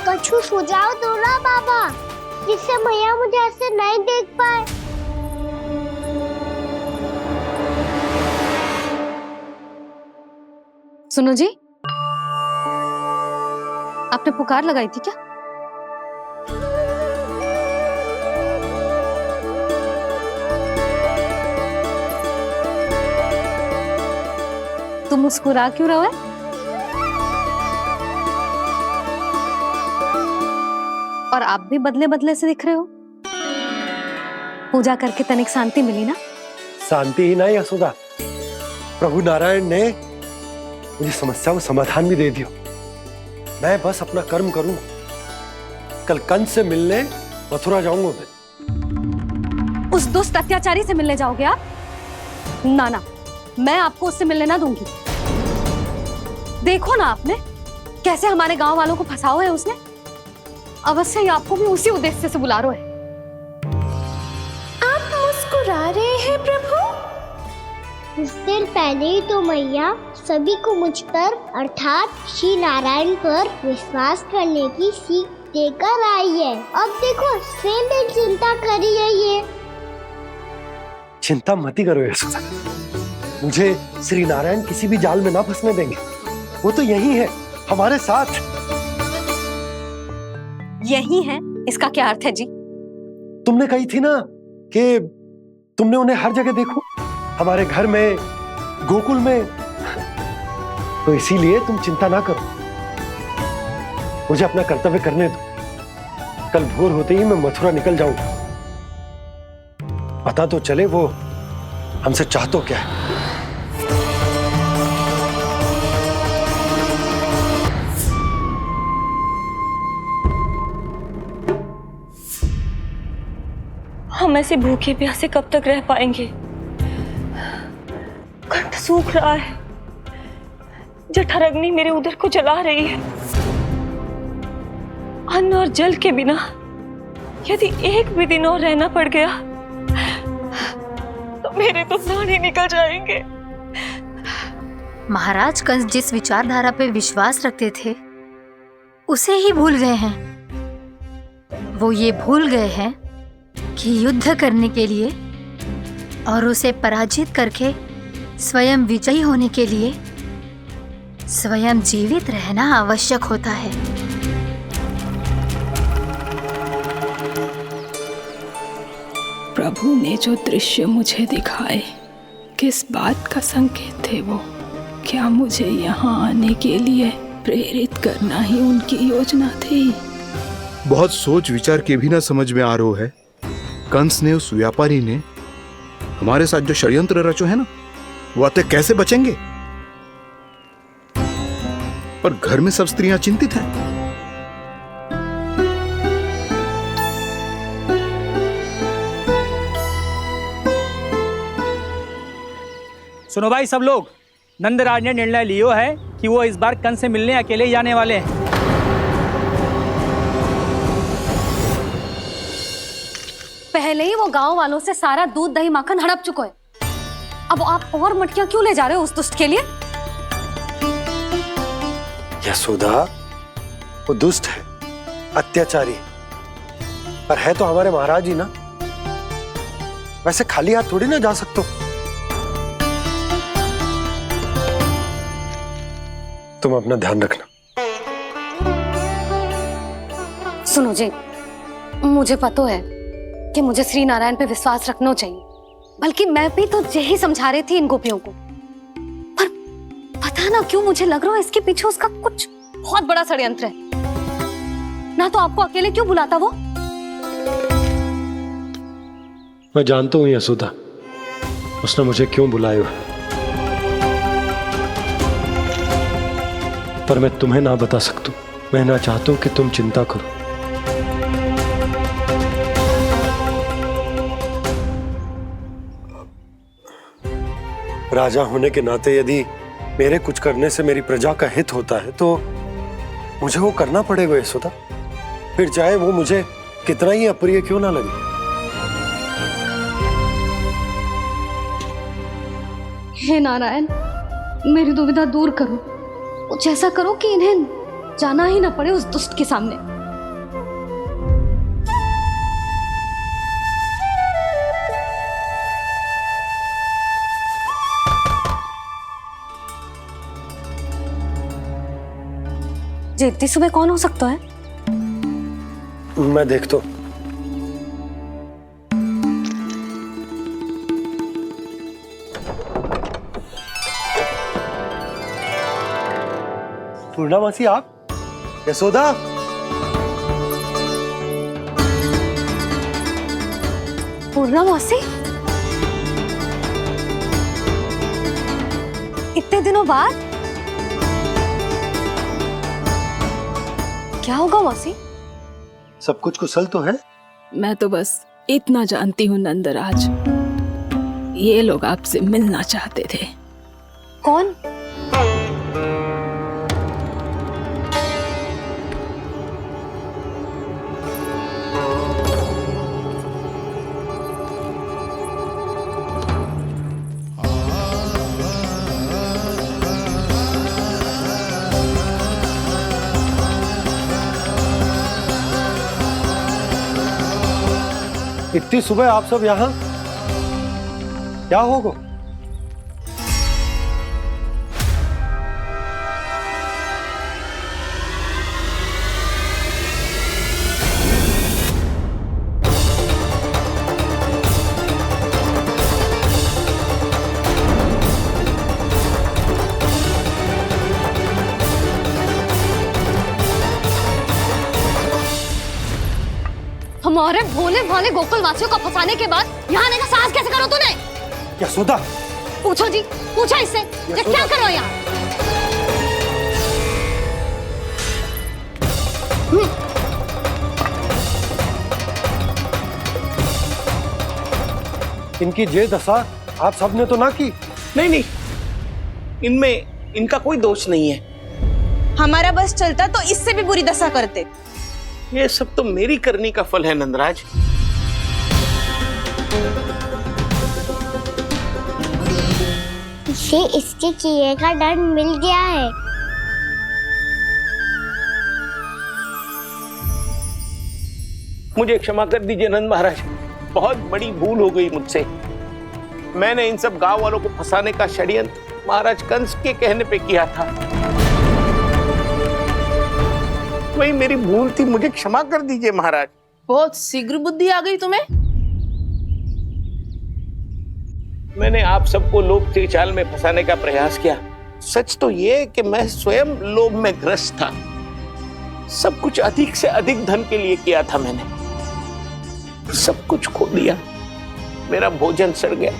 कछु सुझाव दो ना बाबा, जिससे मैया मुझे ऐसे नहीं देख पाए। सुनो जी, आपने पुकार लगाई थी क्या? तुम मुस्कुरा क्यों रहे हो? और आप भी बदले बदले से दिख रहे हो। पूजा करके तनिक शांति मिली ना? शांति ही नहीं यशोदा, प्रभु नारायण ने मुझे समस्या को समाधान भी दे दिया। मैं बस अपना कर्म करूं। कल कंस से मिलने मथुरा जाऊंगा मैं। उस दुष्ट अत्याचारी से मिलने जाओगे आप? ना ना, मैं आपको उससे मिलने ना दूंगी। देखो ना आपने कैसे हमारे गांव वालों को फंसाओ है उसने। अवश्य ही आपको भी उसी उद्देश्य से बुला रहा है। आप मुस्कुरा रहे हैं प्रभु? कुछ देर पहले ही तो मैया सभी को मुझ पर अर्थात श्री नारायण पर विश्वास करने की सीख देकर आई है। अब देखो स्वयं भी चिंता करी है ये। चिंता मत करो यशोदा, मुझे श्री नारायण किसी भी जाल में ना फंसने देंगे। वो तो यही है हमारे साथ। यही है, इसका क्या अर्थ है जी? तुमने कही थी ना कि तुमने उन्हें हर जगह देखो, हमारे घर में, गोकुल में। तो इसीलिए तुम चिंता ना करो, मुझे अपना कर्तव्य करने दो। कल भोर होते ही मैं मथुरा निकल जाऊंगा। पता तो चले वो हमसे चाहतो क्या है। हम ऐसे भूखे प्यासे कब तक रह पाएंगे? कंठ सूख रहा है, जठराग्नि मेरे उदर को जला रही है। अन्न और जल के बिना यदि एक भी दिन और रहना पड़ गया तो मेरे तो प्राण ही निकल जाएंगे। महाराज कंस जिस विचारधारा पे विश्वास रखते थे उसे ही भूल गए हैं। वो ये भूल गए हैं कि युद्ध करने के लिए और उसे पराजित करके स्वयं विजयी होने के लिए स्वयं जीवित रहना आवश्यक होता है। प्रभु ने जो दृश्य मुझे दिखाए किस बात का संकेत थे वो? क्या मुझे यहाँ आने के लिए प्रेरित करना ही उनकी योजना थी? बहुत सोच विचार के भी ना समझ में आ रहा है। कंस ने, उस व्यापारी ने हमारे साथ जो षड्यंत्र रचो है ना, वो आते कैसे बचेंगे? पर घर में सब स्त्रियां चिंतित हैं। सुनो भाई सब लोग, नंदराज ने निर्णय लियो है कि वो इस बार कंस से मिलने अकेले जाने वाले हैं। पहले ही वो गांव वालों से सारा दूध दही माखन हड़प चुका है। अब आप और मटकियां क्यों ले जा रहे हो उस दुष्ट के लिए? यशोदा, वो दुष्ट है, अत्याचारी, पर है तो हमारे महाराज ही ना। वैसे खाली हाथ थोड़ी ना जा सकते हो। तुम अपना ध्यान रखना। सुनो जी, मुझे पता है कि मुझे श्री नारायण पे विश्वास रखना चाहिए, बल्कि मैं भी तो यही समझा रही थी इन गोपियों को। पर पता ना क्यों मुझे लग रहा है इसके पीछे उसका कुछ बहुत बड़ा षड्यंत्र है। ना तो आपको अकेले क्यों बुलाता वो? मैं जानता हूं यशोदा, उसने मुझे क्यों बुलाया है, पर मैं तुम्हें ना बता सकता। मैं ना चाहता हूं कि तुम चिंता करो। राजा होने के नाते यदि मेरे कुछ करने से मेरी प्रजा का हित होता है तो मुझे वो करना पड़ेगा यशोदा, फिर चाहे वो मुझे कितना ही अप्रिय क्यों ना लगे। हे नारायण, मेरी दुविधा दूर करो। कुछ ऐसा करो कि इन्हें जाना ही ना पड़े उस दुष्ट के सामने। जी, इतनी सुबह कौन हो सकता है? मैं देखता हूं। पूर्णामासी, आप? यशोदा, पूर्णामासी, इतने दिनों बाद? क्या होगा मौसी? सब कुछ कुशल तो है? मैं तो बस इतना जानती हूँ नंदराज, ये लोग आपसे मिलना चाहते थे। कौन? इतनी सुबह आप सब यहाँ? क्या होगा? हमारे भोले भाले गोकुल वासियों को फंसाने के बाद यहाँ आने का साहस कैसे करो तूने? यशोदा, पूछो जी, पूछो इससे, ये क्या करो यहाँ? इनकी ये दशा आप सबने तो ना की? नहीं नहीं, इनमें इनका कोई दोष नहीं है। हमारा बस चलता तो इससे भी बुरी दशा करते। ये सब तो मेरी करनी का फल है नंदराज। इसे इसके किए का दंड मिल गया है। मुझे क्षमा कर दीजिए नंद महाराज, बहुत बड़ी भूल हो गई मुझसे। मैंने इन सब गांव वालों को फंसाने का षड्यंत्र महाराज कंस के कहने पे किया था। वही मेरी भूल थी, मुझे क्षमा कर दीजिए महाराज। बहुत शीघ्र बुद्धि आ गई तुम्हें। मैंने आप सबको लोभ के चाल में फंसाने का प्रयास किया। सच तो ये कि मैं स्वयं लोभ में ग्रस्त था। सब कुछ अधिक से अधिक धन के लिए किया था मैंने। सब कुछ खो दिया। मेरा भोजन सड़ गया,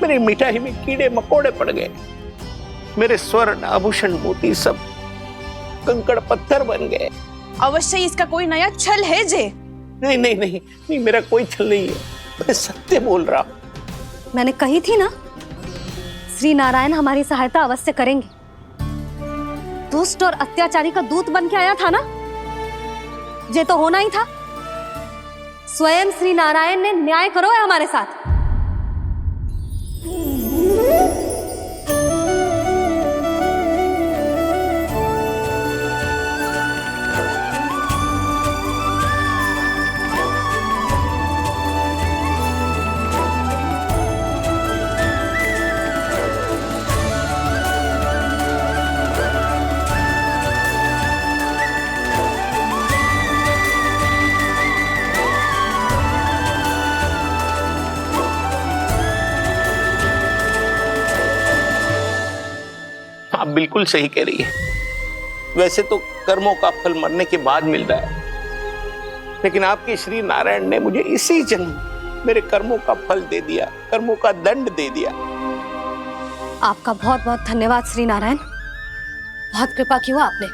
मेरी मिठाई में कीड़े मकोड़े पड़ गए, मेरे स्वर्ण आभूषण मोती सब कंकड़ पत्थर बन गए। अवश्य इसका कोई नया छल है जे। नहीं नहीं नहीं नहीं, मेरा कोई छल नहीं है, मैं सत्य बोल रहा हूं। मैंने कही थी ना, श्री नारायण हमारी सहायता अवश्य करेंगे। दुष्ट और अत्याचारी का दूत बन के आया था ना, ये तो होना ही था। स्वयं श्री नारायण ने न्याय करो है हमारे साथ। आप बिल्कुल सही कह रही है। वैसे तो कर्मों का फल मरने के बाद मिल रहा है, लेकिन आपके श्री नारायण ने मुझे इसी जन्म मेरे कर्मों का फल दे दिया, कर्मों का दंड दे दिया। आपका बहुत बहुत धन्यवाद श्री नारायण, बहुत कृपा की हो आपने।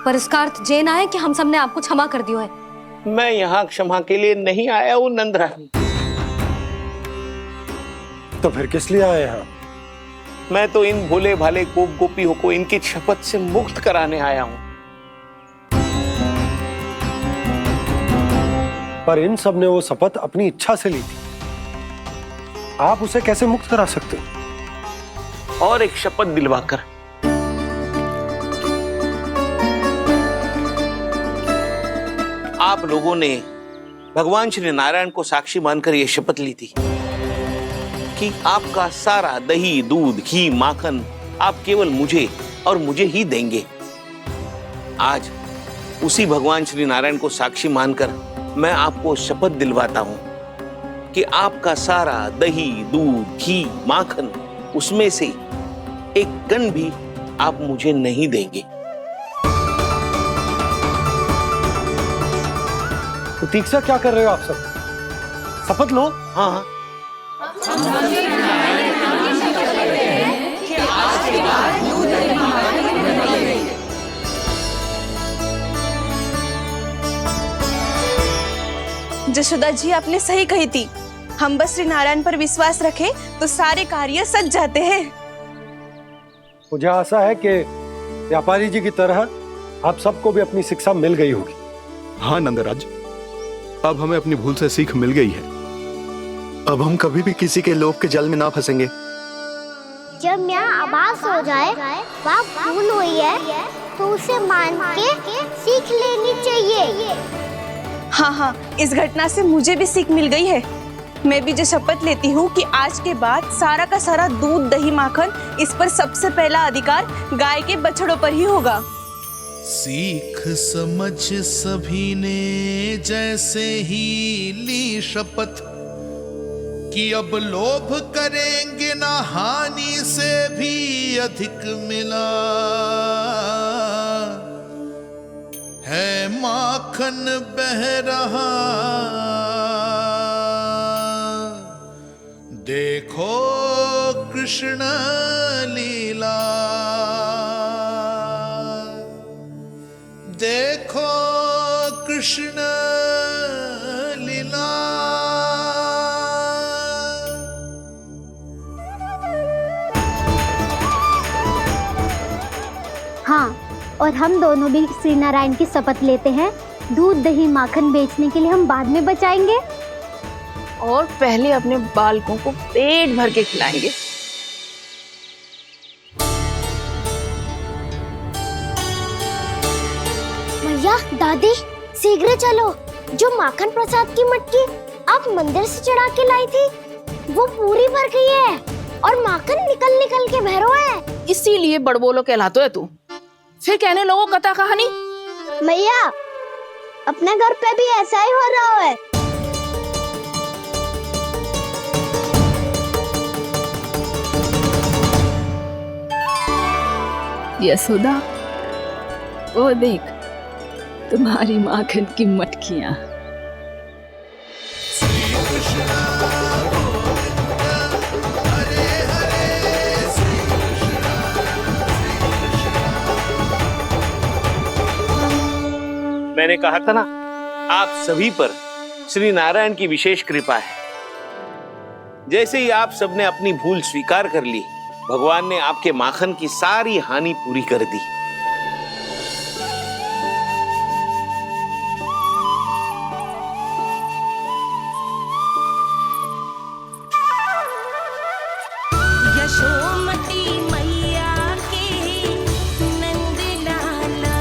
पर इसका अर्थ ये ना है कि हम सबने आपको क्षमा कर दिया है। मैं यहाँ क्षमा के लिए नहीं आया हूँ नंदरानी। तो फिर किस लिए आए हैं? मैं तो इन भोले भाले गोप गोपियों को इनकी शपथ से मुक्त कराने आया हूं। पर इन सब ने वो शपथ अपनी इच्छा से ली थी, आप उसे कैसे मुक्त करा सकते? और एक शपथ दिलवाकर। आप लोगों ने भगवान श्री नारायण को साक्षी मानकर यह शपथ ली थी कि आपका सारा दही, दूध, घी, माखन आप केवल मुझे और मुझे ही देंगे। आज उसी भगवान श्री नारायण को साक्षी मानकर मैं आपको शपथ दिलवाता हूं कि आपका सारा दही, दूध, घी, माखन उसमें से एक कण भी आप मुझे नहीं देंगे। प्रतीक्षा क्या कर रहे हो आप सब? शपथ लो। हाँ जशोदा जी, आपने सही कही थी। हम बस श्री नारायण पर विश्वास रखें तो सारे कार्य सज जाते हैं। मुझे आशा है कि व्यापारी जी की तरह आप सबको भी अपनी शिक्षा मिल गई होगी। हाँ नंदराज, अब हमें अपनी भूल से सीख मिल गई है। अब हम कभी भी किसी के लोभ के जल में ना फंसेंगे। जब यहाँ आभास हो जाए वहाँ भूल हुई है तो उसे मान के सीख लेनी चाहिए। हाँ हाँ, इस घटना से मुझे भी सीख मिल गई है। मैं भी जो शपथ लेती हूँ कि आज के बाद सारा का सारा दूध, दही, माखन इस पर सबसे पहला अधिकार गाय के बछड़ों पर ही होगा। सीख समझ सभी ने जैसे ही ली शपथ कि अब लोभ करेंगे ना हानि से भी अधिक मिला है, माखन बह रहा देखो कृष्ण लीला, देखो कृष्ण लीला। हाँ, और हम दोनों भी श्री नारायण की शपथ लेते हैं, दूध दही माखन बेचने के लिए हम बाद में बचाएंगे और पहले अपने बालकों को पेट भर के खिलाएंगे। मैया, दादी, शीघ्र चलो। जो माखन प्रसाद की मटकी आप मंदिर से चढ़ा के लाई थी, वो पूरी भर गई है और माखन निकल निकल के भरो है। इसीलिए बड़बोलो कहलाते है तू। फिर कहने लगो कथा कहानी। मैया, अपने घर पे भी ऐसा ही हो रहा है। यशोदा, वो देख तुम्हारी माखन की मटकियां। मैंने कहा था ना, आप सभी पर श्री नारायण की विशेष कृपा है। जैसे ही आप सबने अपनी भूल स्वीकार कर ली, भगवान ने आपके माखन की सारी हानि पूरी कर दी। यशोमती मैया के नंद लाला,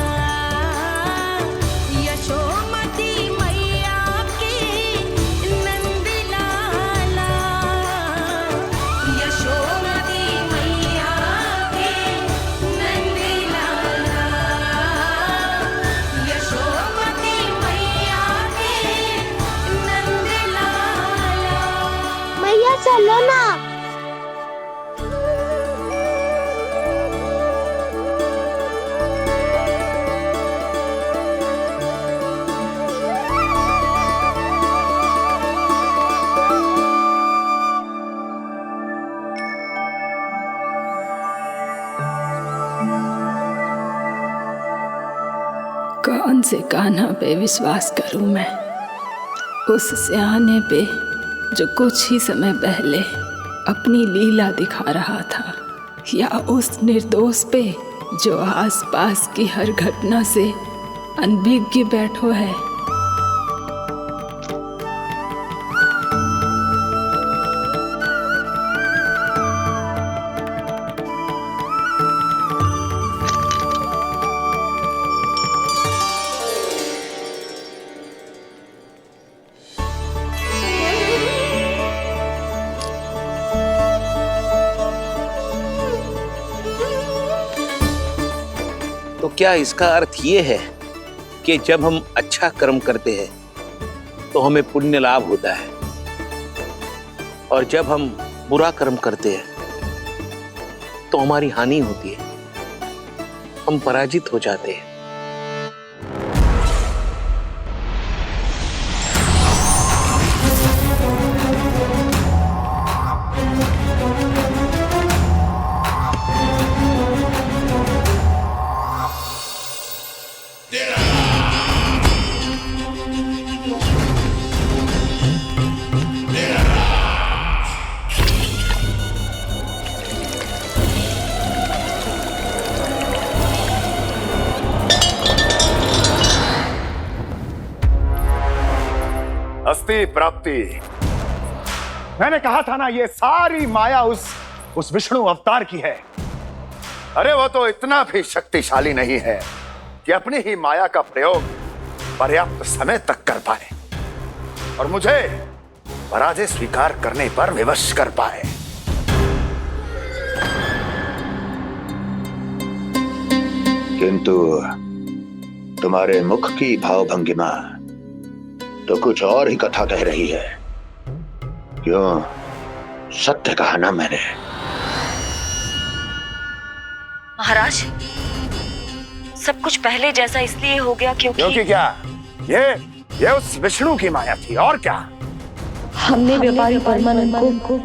यशोमती मैया के नंद लाला, यशोमती मैया के नंद लाला, यशोमती मैया के नंद लाला। मैया चलो ना। कौन से कान्हा पे विश्वास करूं मैं? उस सियाने पे जो कुछ ही समय पहले अपनी लीला दिखा रहा था, या उस निर्दोष पे जो आसपास की हर घटना से अनभिज्ञ बैठो है? तो क्या इसका अर्थ ये है कि जब हम अच्छा कर्म करते हैं तो हमें पुण्य लाभ होता है, और जब हम बुरा कर्म करते हैं तो हमारी हानि होती है, हम पराजित हो जाते हैं? अस्ति प्राप्ति। मैंने कहा था ना, ये सारी माया उस विष्णु अवतार की है। अरे वो तो इतना भी शक्तिशाली नहीं है कि अपनी ही माया का प्रयोग पर्याप्त समय तक कर पाए और मुझे पराजय स्वीकार करने पर विवश कर पाए। किंतु तुम्हारे मुख की भावभंगिमा तो कुछ और ही कथा कह रही है। क्यों? सत्य कहा ना मैंने। महाराज, सब कुछ पहले जैसा इसलिए हो गया क्योंकि क्या? ये उस विष्णु की माया थी, और क्या? हमने व्यापारी परमानंद को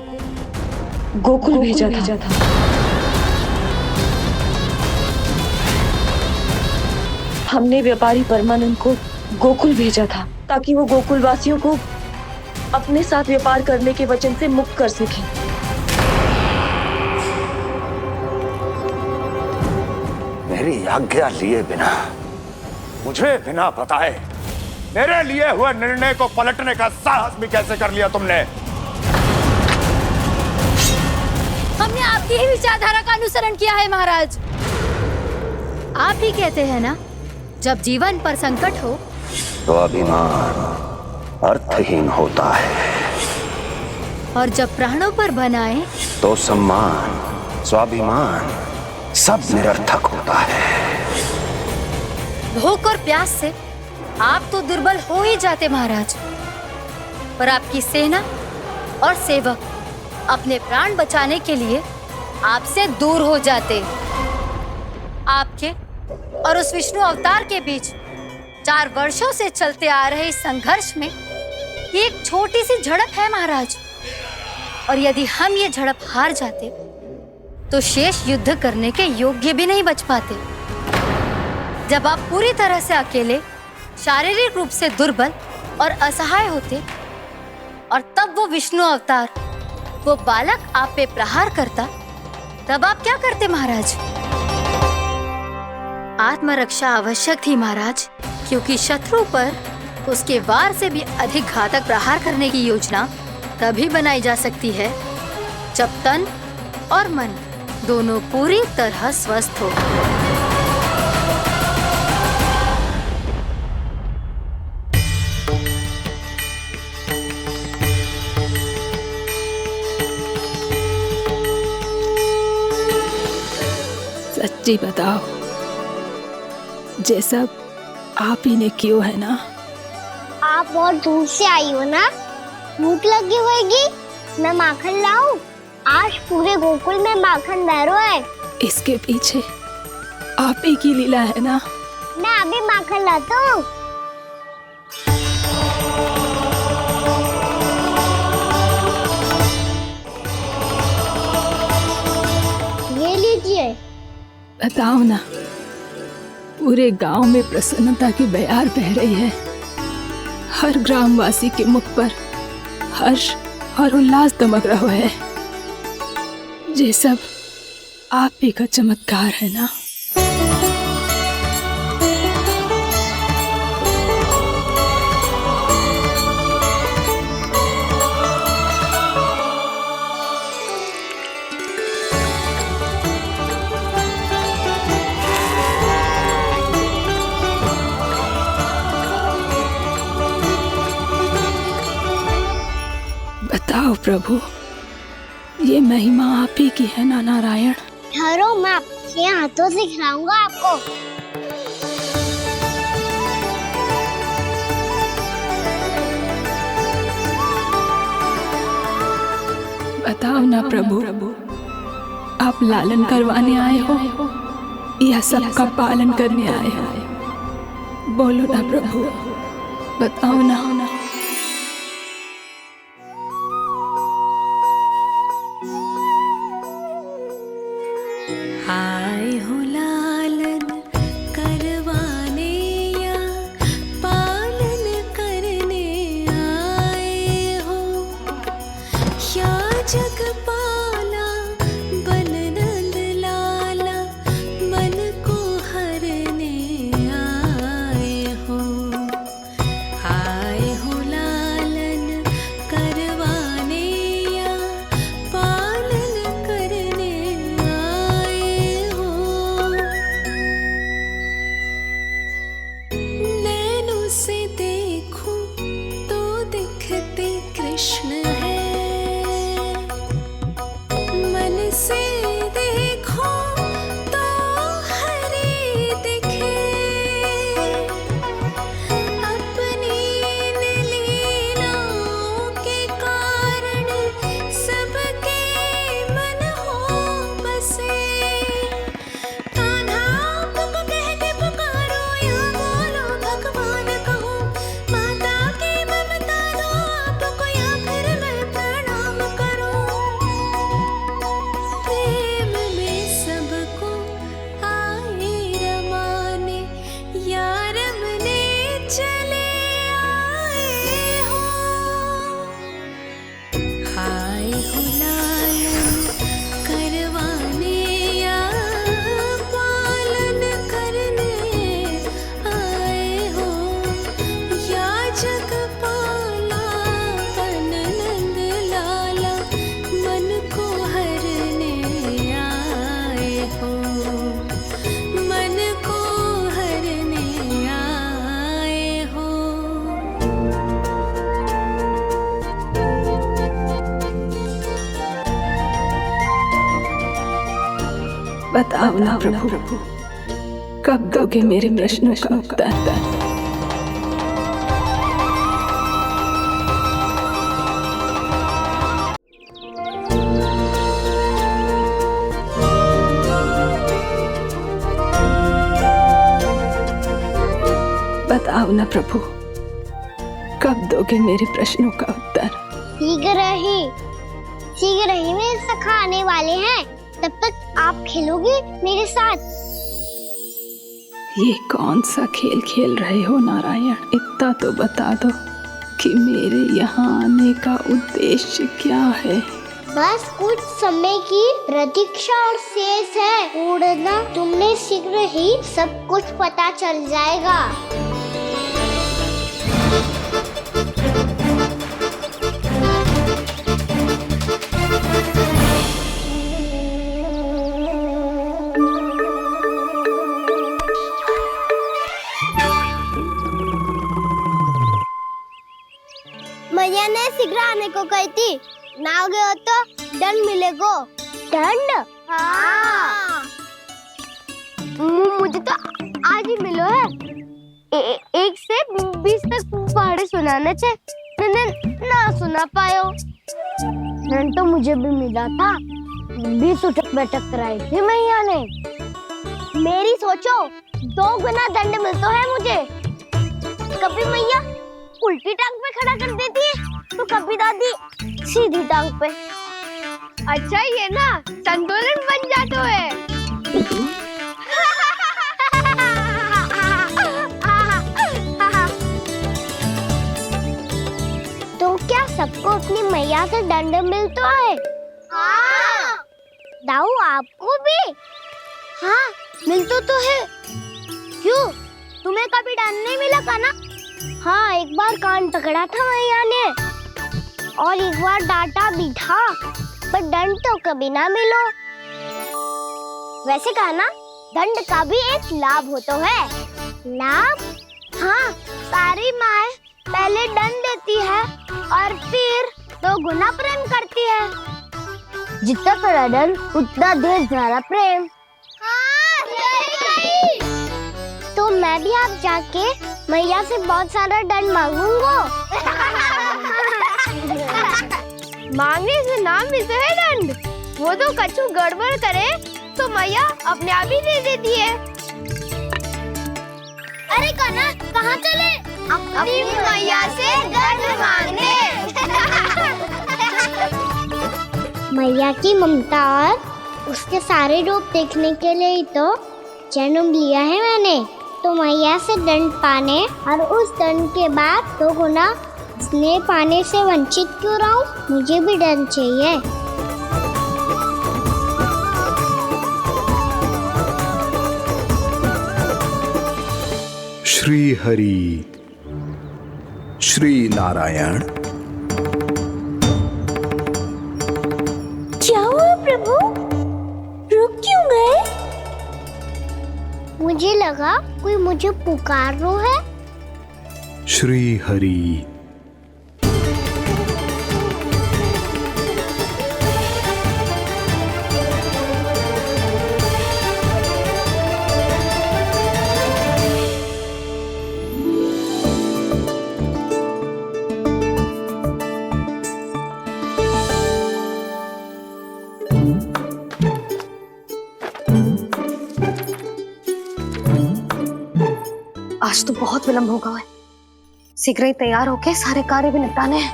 गोकुल भेजा था। हमने व्यापारी परमानंद को गोकुल भेजा था ताकि वो गोकुल वासियों को अपने साथ व्यापार करने के वचन से मुक्त कर सके। मेरी आज्ञा लिए बिना, मुझे बिना बताए मेरे लिए हुए निर्णय को पलटने का साहस भी कैसे कर लिया तुमने? हमने आपकी ही विचारधारा का अनुसरण किया है महाराज। आप ही कहते हैं ना, जब जीवन पर संकट हो तो अभिमान अर्थहीन होता है, और जब प्राणों पर बनाए तो सम्मान स्वाभिमान सब निरर्थक होता है। भूख और प्यास से आप तो दुर्बल हो ही जाते महाराज, पर आपकी सेना और सेवक अपने प्राण बचाने के लिए आपसे दूर हो जाते। आपके और उस विष्णु अवतार के बीच 4 वर्षों से चलते आ रहे इस संघर्ष में ये एक छोटी सी झड़प है महाराज, और यदि हम ये झड़प हार जाते तो शेष युद्ध करने के योग्य भी नहीं बच पाते। जब आप पूरी तरह से अकेले, शारीरिक रूप से दुर्बल और असहाय होते, और तब वो विष्णु अवतार, वो बालक आप पे प्रहार करता, तब आप क्या करते महाराज? आत्मरक्षा आवश्यक थी महाराज, क्योंकि शत्रु पर उसके वार से भी अधिक घातक प्रहार करने की योजना तभी बनाई जा सकती है जब तन और मन दोनों पूरी तरह स्वस्थ हो। सच्ची बताओ, ये सब आप ही ने क्यों है ना? आप बहुत दूर से आई हो ना, भूख लगी होगी। मैं माखन लाऊं? आज पूरे गोकुल में माखन बह रहा है। इसके पीछे आप ही की लीला है ना? मैं अभी माखन लाता हूँ। ये लीजिए। बताओ ना, पूरे गांव में प्रसन्नता की बयार बह रही है। हर ग्रामवासी के मुख पर हर्ष और उल्लास दमक रहा है। ये सब आप ही का चमत्कार है ना? बताओ प्रभु, ये महिमा आप ही की है ना नारायण? ठहरो, मैं आपके हाथों से खिलाऊंगा आपको। बताओ ना प्रभु, आप लालन करवाने आए हो या सबका पालन करने आए हो? बोलो ना प्रभु, बताओ ना। आए हो लालन करवाने या पालन करने आए हो, या जगपाला बन नंद लाला मन को हरने आए हो। आए हो बताओ ना प्रभु, कब दोगे मेरे प्रश्नों का उत्तर? बताओ ना प्रभु, कब दोगे मेरे प्रश्नों का उत्तर? शीघ्र ही मेरे सखा आने वाले हैं, तब तक आप खेलोगे मेरे साथ। ये कौन सा खेल खेल रहे हो नारायण? इतना तो बता दो कि मेरे यहाँ आने का उद्देश्य क्या है? बस कुछ समय की प्रतीक्षा और शेष है। उड़ना तुमने शीघ्र ही सब कुछ पता चल जाएगा। मैया ने शीघ्र आने को कही थी, ना हो गए तो दंड मिलेगा। दंड? हाँ। मुझे तो आज ही मिलो है। 1 से 20 तक पहाड़े सुनाने थे, ना सुना पायो। दंड तो मुझे भी मिला था, 20 उठक बैठक कराई थी मैया ने। मेरी सोचो, 2 गुना दंड मिलता है मुझे। कभी मैया उल्टी टांग पे खड़ा कर देती है, तो कभी दादी सीधी टांग पे। अच्छा ये ना संतुलन बन जाता है। तो क्या सबको अपनी मैया से दंड मिलता है? हाँ। दाऊ आपको भी? हाँ मिलता तो है। क्यों, तुम्हें कभी दंड नहीं मिला का ना? हाँ, एक बार कान पकड़ा था मैया ने और एक बार डांटा भी था, पर दंड तो कभी ना मिलो। वैसे कहा ना, दंड का भी एक लाभ होता है। लाभ? हाँ, सारी माँ पहले दंड देती है और फिर 2 गुना प्रेम करती है। जितना बड़ा दंड उतना ढेर सारा प्रेम। हाँ, सही कही। तो मैं भी आप जाके मैया से बहुत सारा दंड मांगूंगा। मांगने से ना मिलता है दंड, वो तो कछु गड़बड़ करे तो मैया अपने आप ही दे देती है। अरे कना, कहाँ चले? अपनी मैया से दंड मांगने। मैया की ममता और उसके सारे रूप देखने के लिए ही तो जन्म लिया है मैंने। तो मैया से दंड पाने और उस दंड के बाद 2 गुना स्नेह पाने से वंचित क्यों रहूं? मुझे भी दंड चाहिए। श्री हरि, श्री नारायण। क्या हुआ प्रभु? रुक क्यों गए? मुझे लगा कोई मुझे पुकार रहा है। श्री हरि। आज तो बहुत विलंब होगा है। शीघ्र ही तैयार होके सारे कार्य भी निपटाने हैं।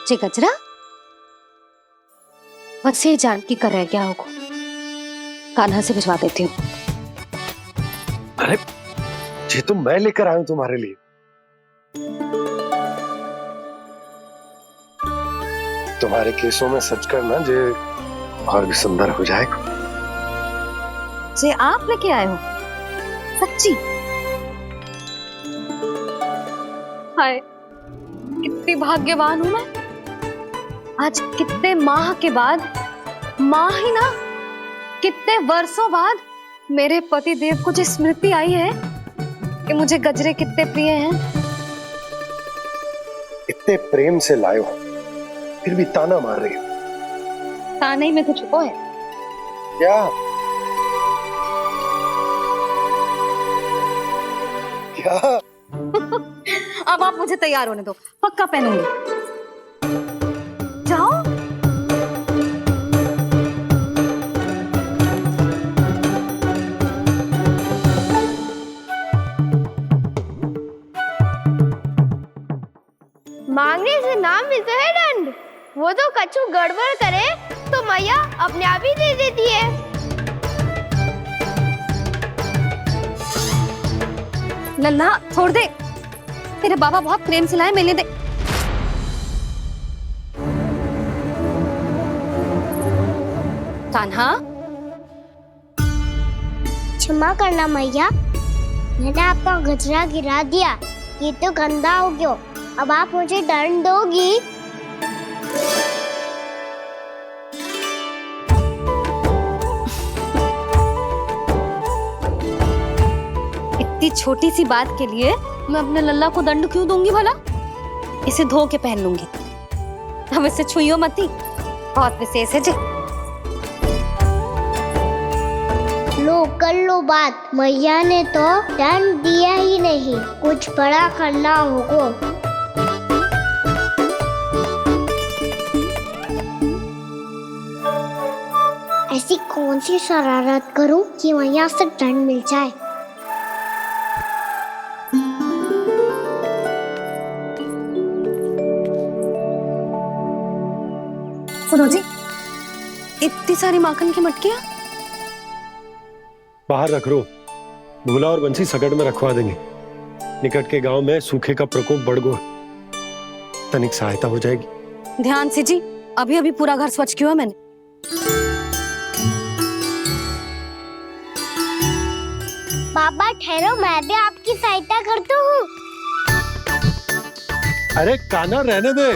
जी गजरा, बस ये जान की कर रह गया होगा, कान्हा से भिजवा देती हूँ। अरे ये तो मैं लेकर आया हूं तुम्हारे लिए। तुम्हारे केसों में सच करना जे और भी सुंदर हो जाएगा। जे आप लेके आए हो? सच्ची? हाय, कितनी भाग्यवान हूं मैं। आज कितने माह के बाद, माह ही ना, कितने वर्षों बाद मेरे पति देव को जो स्मृति आई है कि मुझे गजरे कितने प्रिय हैं। इतने प्रेम से लाए हो, फिर भी ताना मार रही हो। ताने में कुछ छुपो है क्या? क्या? अब आप मुझे तैयार होने दो, पक्का पहनूंगी। जाओ। मांगने से नाम मिलता है दंड। वो तो कछु गड़बड़ करे तो मैया अपने आप ही दे देती है। लल्ला छोड़ दे, तेरे बाबा बहुत प्रेम से लाए, मिलने दे। कान्हा, क्षमा करना मैया, मैंने आपका गजरा गिरा दिया, ये तो गंदा हो गया। अब आप मुझे दंड दोगी? इतनी छोटी सी बात के लिए मैं अपने लल्ला को दंड क्यों दूंगी भला? इसे धो के पहन लूंगी। हम इसे छुइयो मती, बहुत विशेष है जी। लो कर लो बात, मैया ने तो दंड दिया ही नहीं, कुछ बड़ा करना होगा। ऐसी कौन सी शरारत करूं कि मैया से दंड मिल जाए? सुनो जी, इतनी सारी माखन की मटकियां बाहर रख रो, भूला और बंसी सगड़ में रखवा देंगे। निकट के गांव में सूखे का प्रकोप बढ़ गया, तनिक सहायता हो जाएगी। ध्यान से जी, अभी अभी पूरा घर स्वच्छ किया मैंने। बाबा ठहरो, मैं भी आपकी सहायता करता हूँ। अरे कान्हा रहने दे।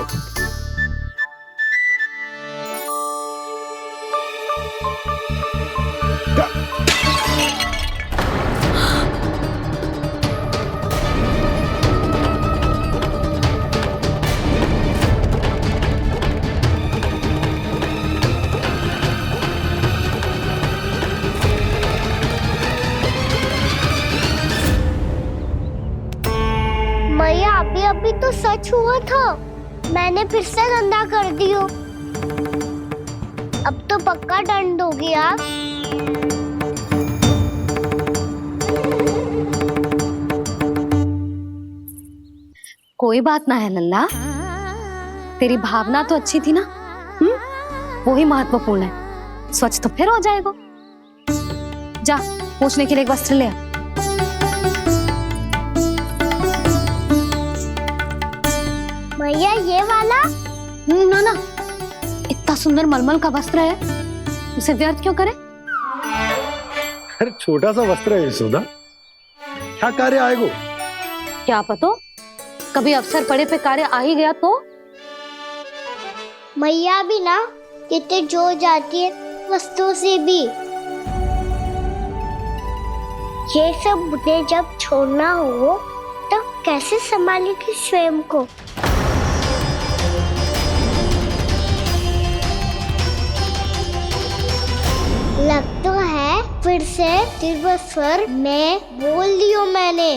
मैया अभी अभी तो सच हुआ था, मैंने फिर से गंदा कर दियो। अब तो पक्का दंड दोगी आप। कोई बात ना है लल्ला, तेरी भावना तो अच्छी थी ना, वही महत्वपूर्ण है। स्वच्छ तो फिर हो जाएगा। जा, पूछने के लिए एक वस्त्र ले आ। भैया ये वाला? ना ना, इतना सुंदर मलमल का वस्त्र है, उसे व्यर्थ क्यों करे? अरे छोटा सा वस्त्र है यशोदा, क्या कार्य आएगा? क्या पता, कभी अवसर पड़े पे कार्य आ ही गया तो। मैया भी ना कितने जो जाती है वस्तुओं से भी। ये सब मुझे जब छोड़ना हो तो कैसे संभालेगी स्वयं को? लग तो है फिर से तिरस्वर में बोल दियो मैंने।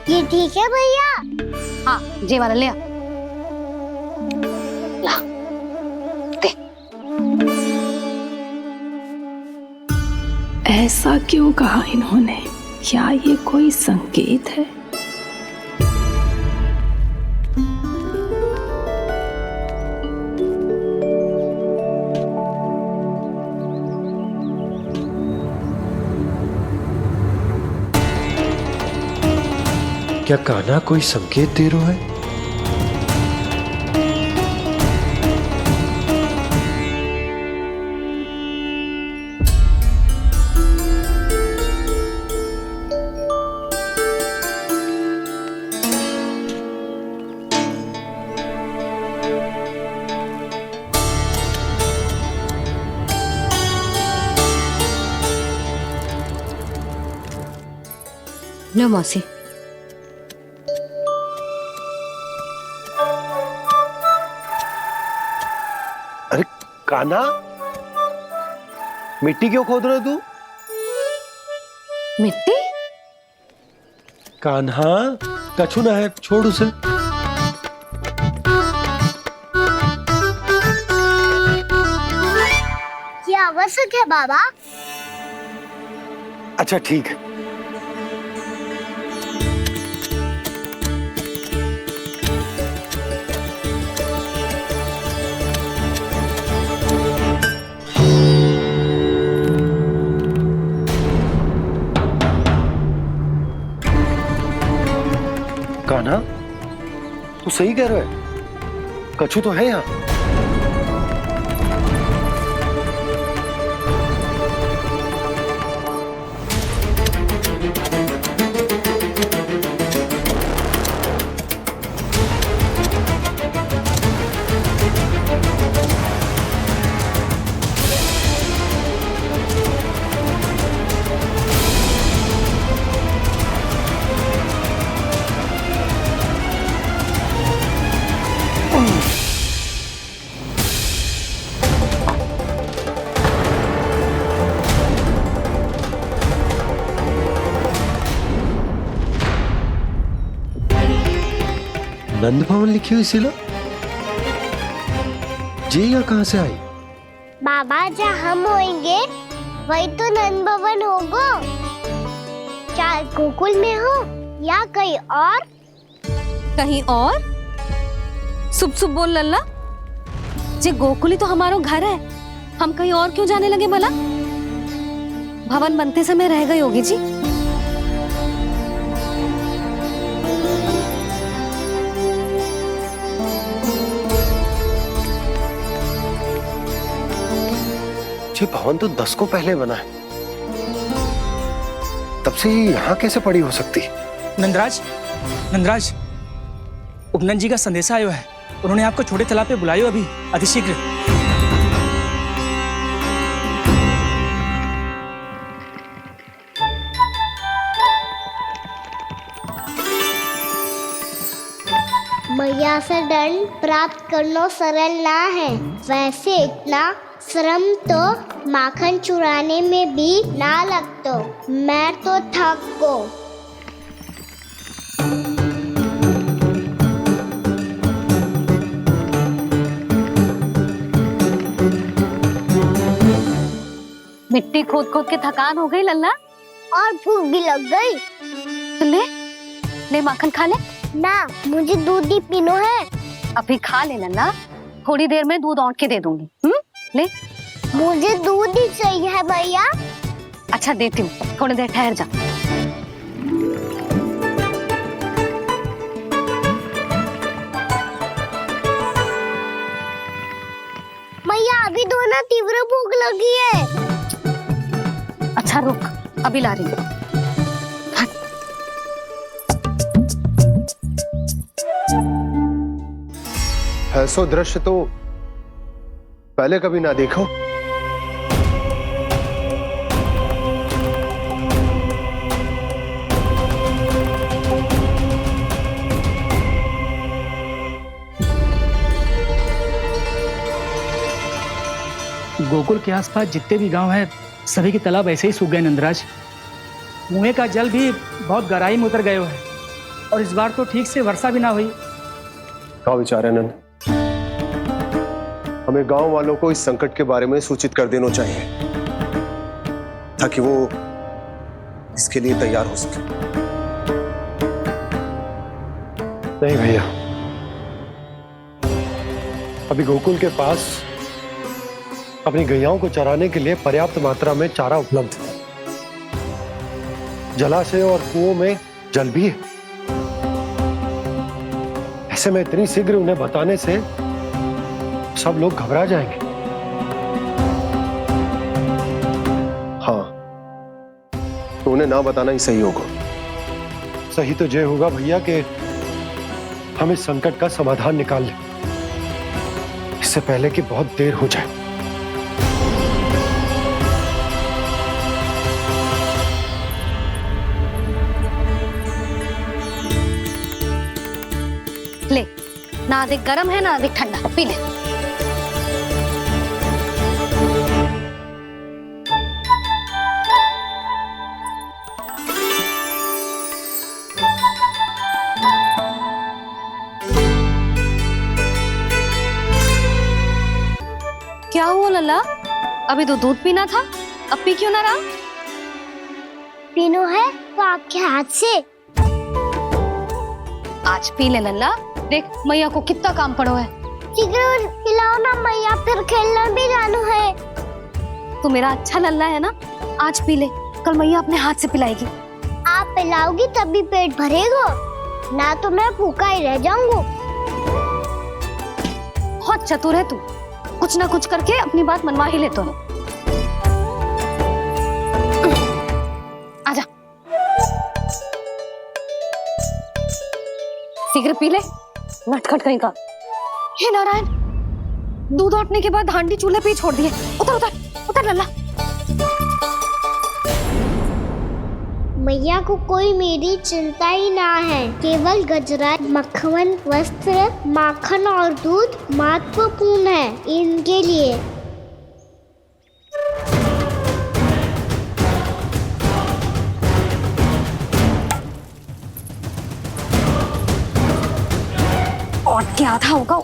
ये ठीक है भैया? हाँ, ये वाला ले आ। ला, दे। ऐसा क्यों कहा इन्होंने? क्या ये कोई संकेत है? क्या कान्हा कोई संकेत दे रहा है? लो मौसी। अरे कान्हा, मिट्टी क्यों खोद रहे तू? मिट्टी? कान्हा, कछु ना है, छोड़ उसे। ये आवश्यक है बाबा। अच्छा ठीक है। कान्हा, तू सही कह रहा है, कछु तो है यहाँ। नंद भवन लिखी हुई सिला, जी यहाँ कहाँ से आई? बाबा जहाँ हम होंगे वही तो नंद भवन होगा। चाहे गोकुल में हो या कहीं और। कहीं और? सुब सुब बोल लल्ला। जे गोकुल ही तो हमारा घर है, हम कहीं और क्यों जाने लगे भला? भवन बनते समय रह गई होगी जी। ये भवन तो 10 को पहले बना है, तब से ही यहाँ कैसे पड़ी हो सकती? नंदराज, नंदराज, उपनंद जी का संदेशा आयो है। उन्होंने आपको छोटे तालाब पे बुलायो अभी, अतिशीघ्र। मैया से दंड प्राप्त करना सरल ना है। वैसे इतना श्रम तो माखन चुराने में भी ना लगतो। मैं तो थक गो। मिट्टी खोद खोद के थकान हो गई लल्ला, और भूख भी लग गई। तो ले ले माखन खा ले। ना, मुझे दूध ही पीनो है। अभी खा ले लल्ला, थोड़ी देर में दूध औंट के दे दूंगी। ले। मुझे दूध ही चाहिए है भैया। अच्छा देती हूँ, थोड़ी देर ठहर जा। मैया अभी दोनों तीव्र भूख लगी है। अच्छा रुक, अभी ला रही हूँ। ऐसा दृश्य तो पहले कभी ना देखो। गोकुल के आसपास जितने भी गांव हैं, सभी के तालाब ऐसे ही सूख गए नंदराज। कुएं का जल भी बहुत गहराई में उतर गए है, और इस बार तो ठीक से वर्षा भी ना हुई। क्या विचार है नंद? हमें गांव वालों को इस संकट के बारे में सूचित कर देना चाहिए, ताकि वो इसके लिए तैयार हो सके। नहीं भैया, अभी गोकुल के पास अपनी गैयाओं को चराने के लिए पर्याप्त मात्रा में चारा उपलब्ध है। जलाशय और कुओं में जल भी है। ऐसे में इतनी शीघ्र उन्हें बताने से सब लोग घबरा जाएंगे। हाँ, तो उन्हें ना बताना ही सही होगा। सही तो ये होगा भैया कि हम इस संकट का समाधान निकाल लें, इससे पहले कि बहुत देर हो जाए। ले, ना अधिक गर्म है ना अधिक ठंडा, पी ले। क्या हुआ लल्ला? अभी तो दूध पीना था, अब पी क्यों ना रहा? पीनो है तो आपके हाथ से। आज पी ले लल्ला, देख मैया को कितना काम पड़ो है। शीघ्र पिलाओ ना मैया, फिर खेलना भी जानो है। तू मेरा अच्छा लल्ला है ना, आज पी ले, कल मैया अपने हाथ से पिलाएगी। आप पिलाओगी तभी पेट भरेगा, ना तो मैं भूखा ही रह जाऊंगा। बहुत चतुर है तू, कुछ ना कुछ करके अपनी बात मनवा ही लेता है। आजा, शीघ्र पी ले, नटखट कहीं का। हे नारायण, दूध औटने के बाद हांडी चूल्हे पे ही छोड़ दिए। उतर उतर उतर लल्ला। मैया को कोई मेरी चिंता ही ना है, केवल गजरा, मक्खन, वस्त्र, माखन और दूध महत्वपूर्ण है इनके लिए। और क्या था होगा?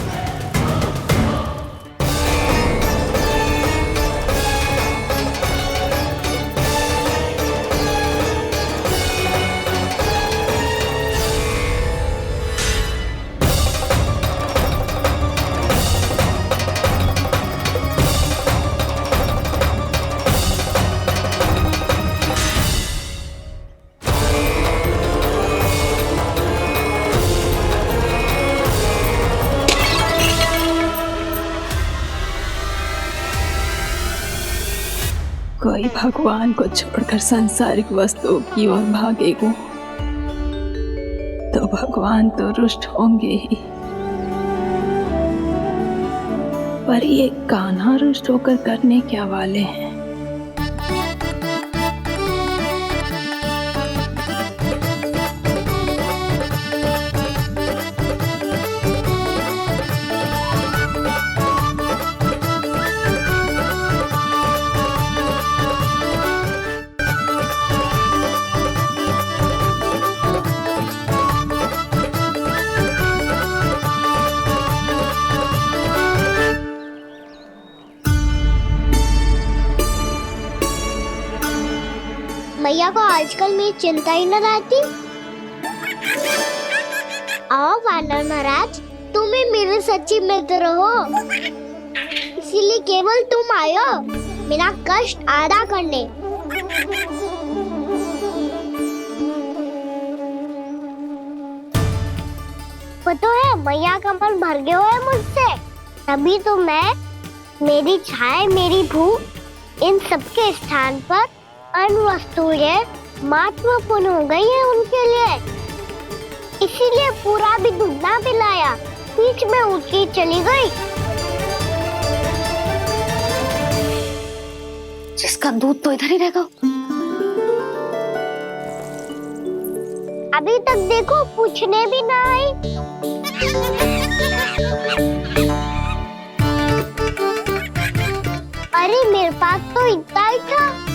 कोई भगवान को छोड़कर सांसारिक वस्तुओं की ओर भागेगा तो भगवान तो रुष्ट होंगे ही, पर ये कान्हा रुष्ट होकर करने क्या वाले हैं? मैया को आजकल मेरी चिंता ही न रहती। आओ वानर महाराज, तुम ही मेरे सच्ची मित्र हो, इसीलिए केवल तुम आयो मेरा कष्ट आधा करने। पता है मैया का मन भर गया है मुझसे, तभी तो मैं, मेरी छाया, मेरी भूख, इन सबके स्थान पर अन्य वस्तुएं महत्वपूर्ण हो गई है उनके लिए, इसीलिए पूरा भी दूध ना पिलाया, बीच में उठ के चली गई। जिसका दूध तो इधर ही रहेगा। अभी तक देखो पूछने भी ना आई। अरे मेरे पास तो इतना ही था।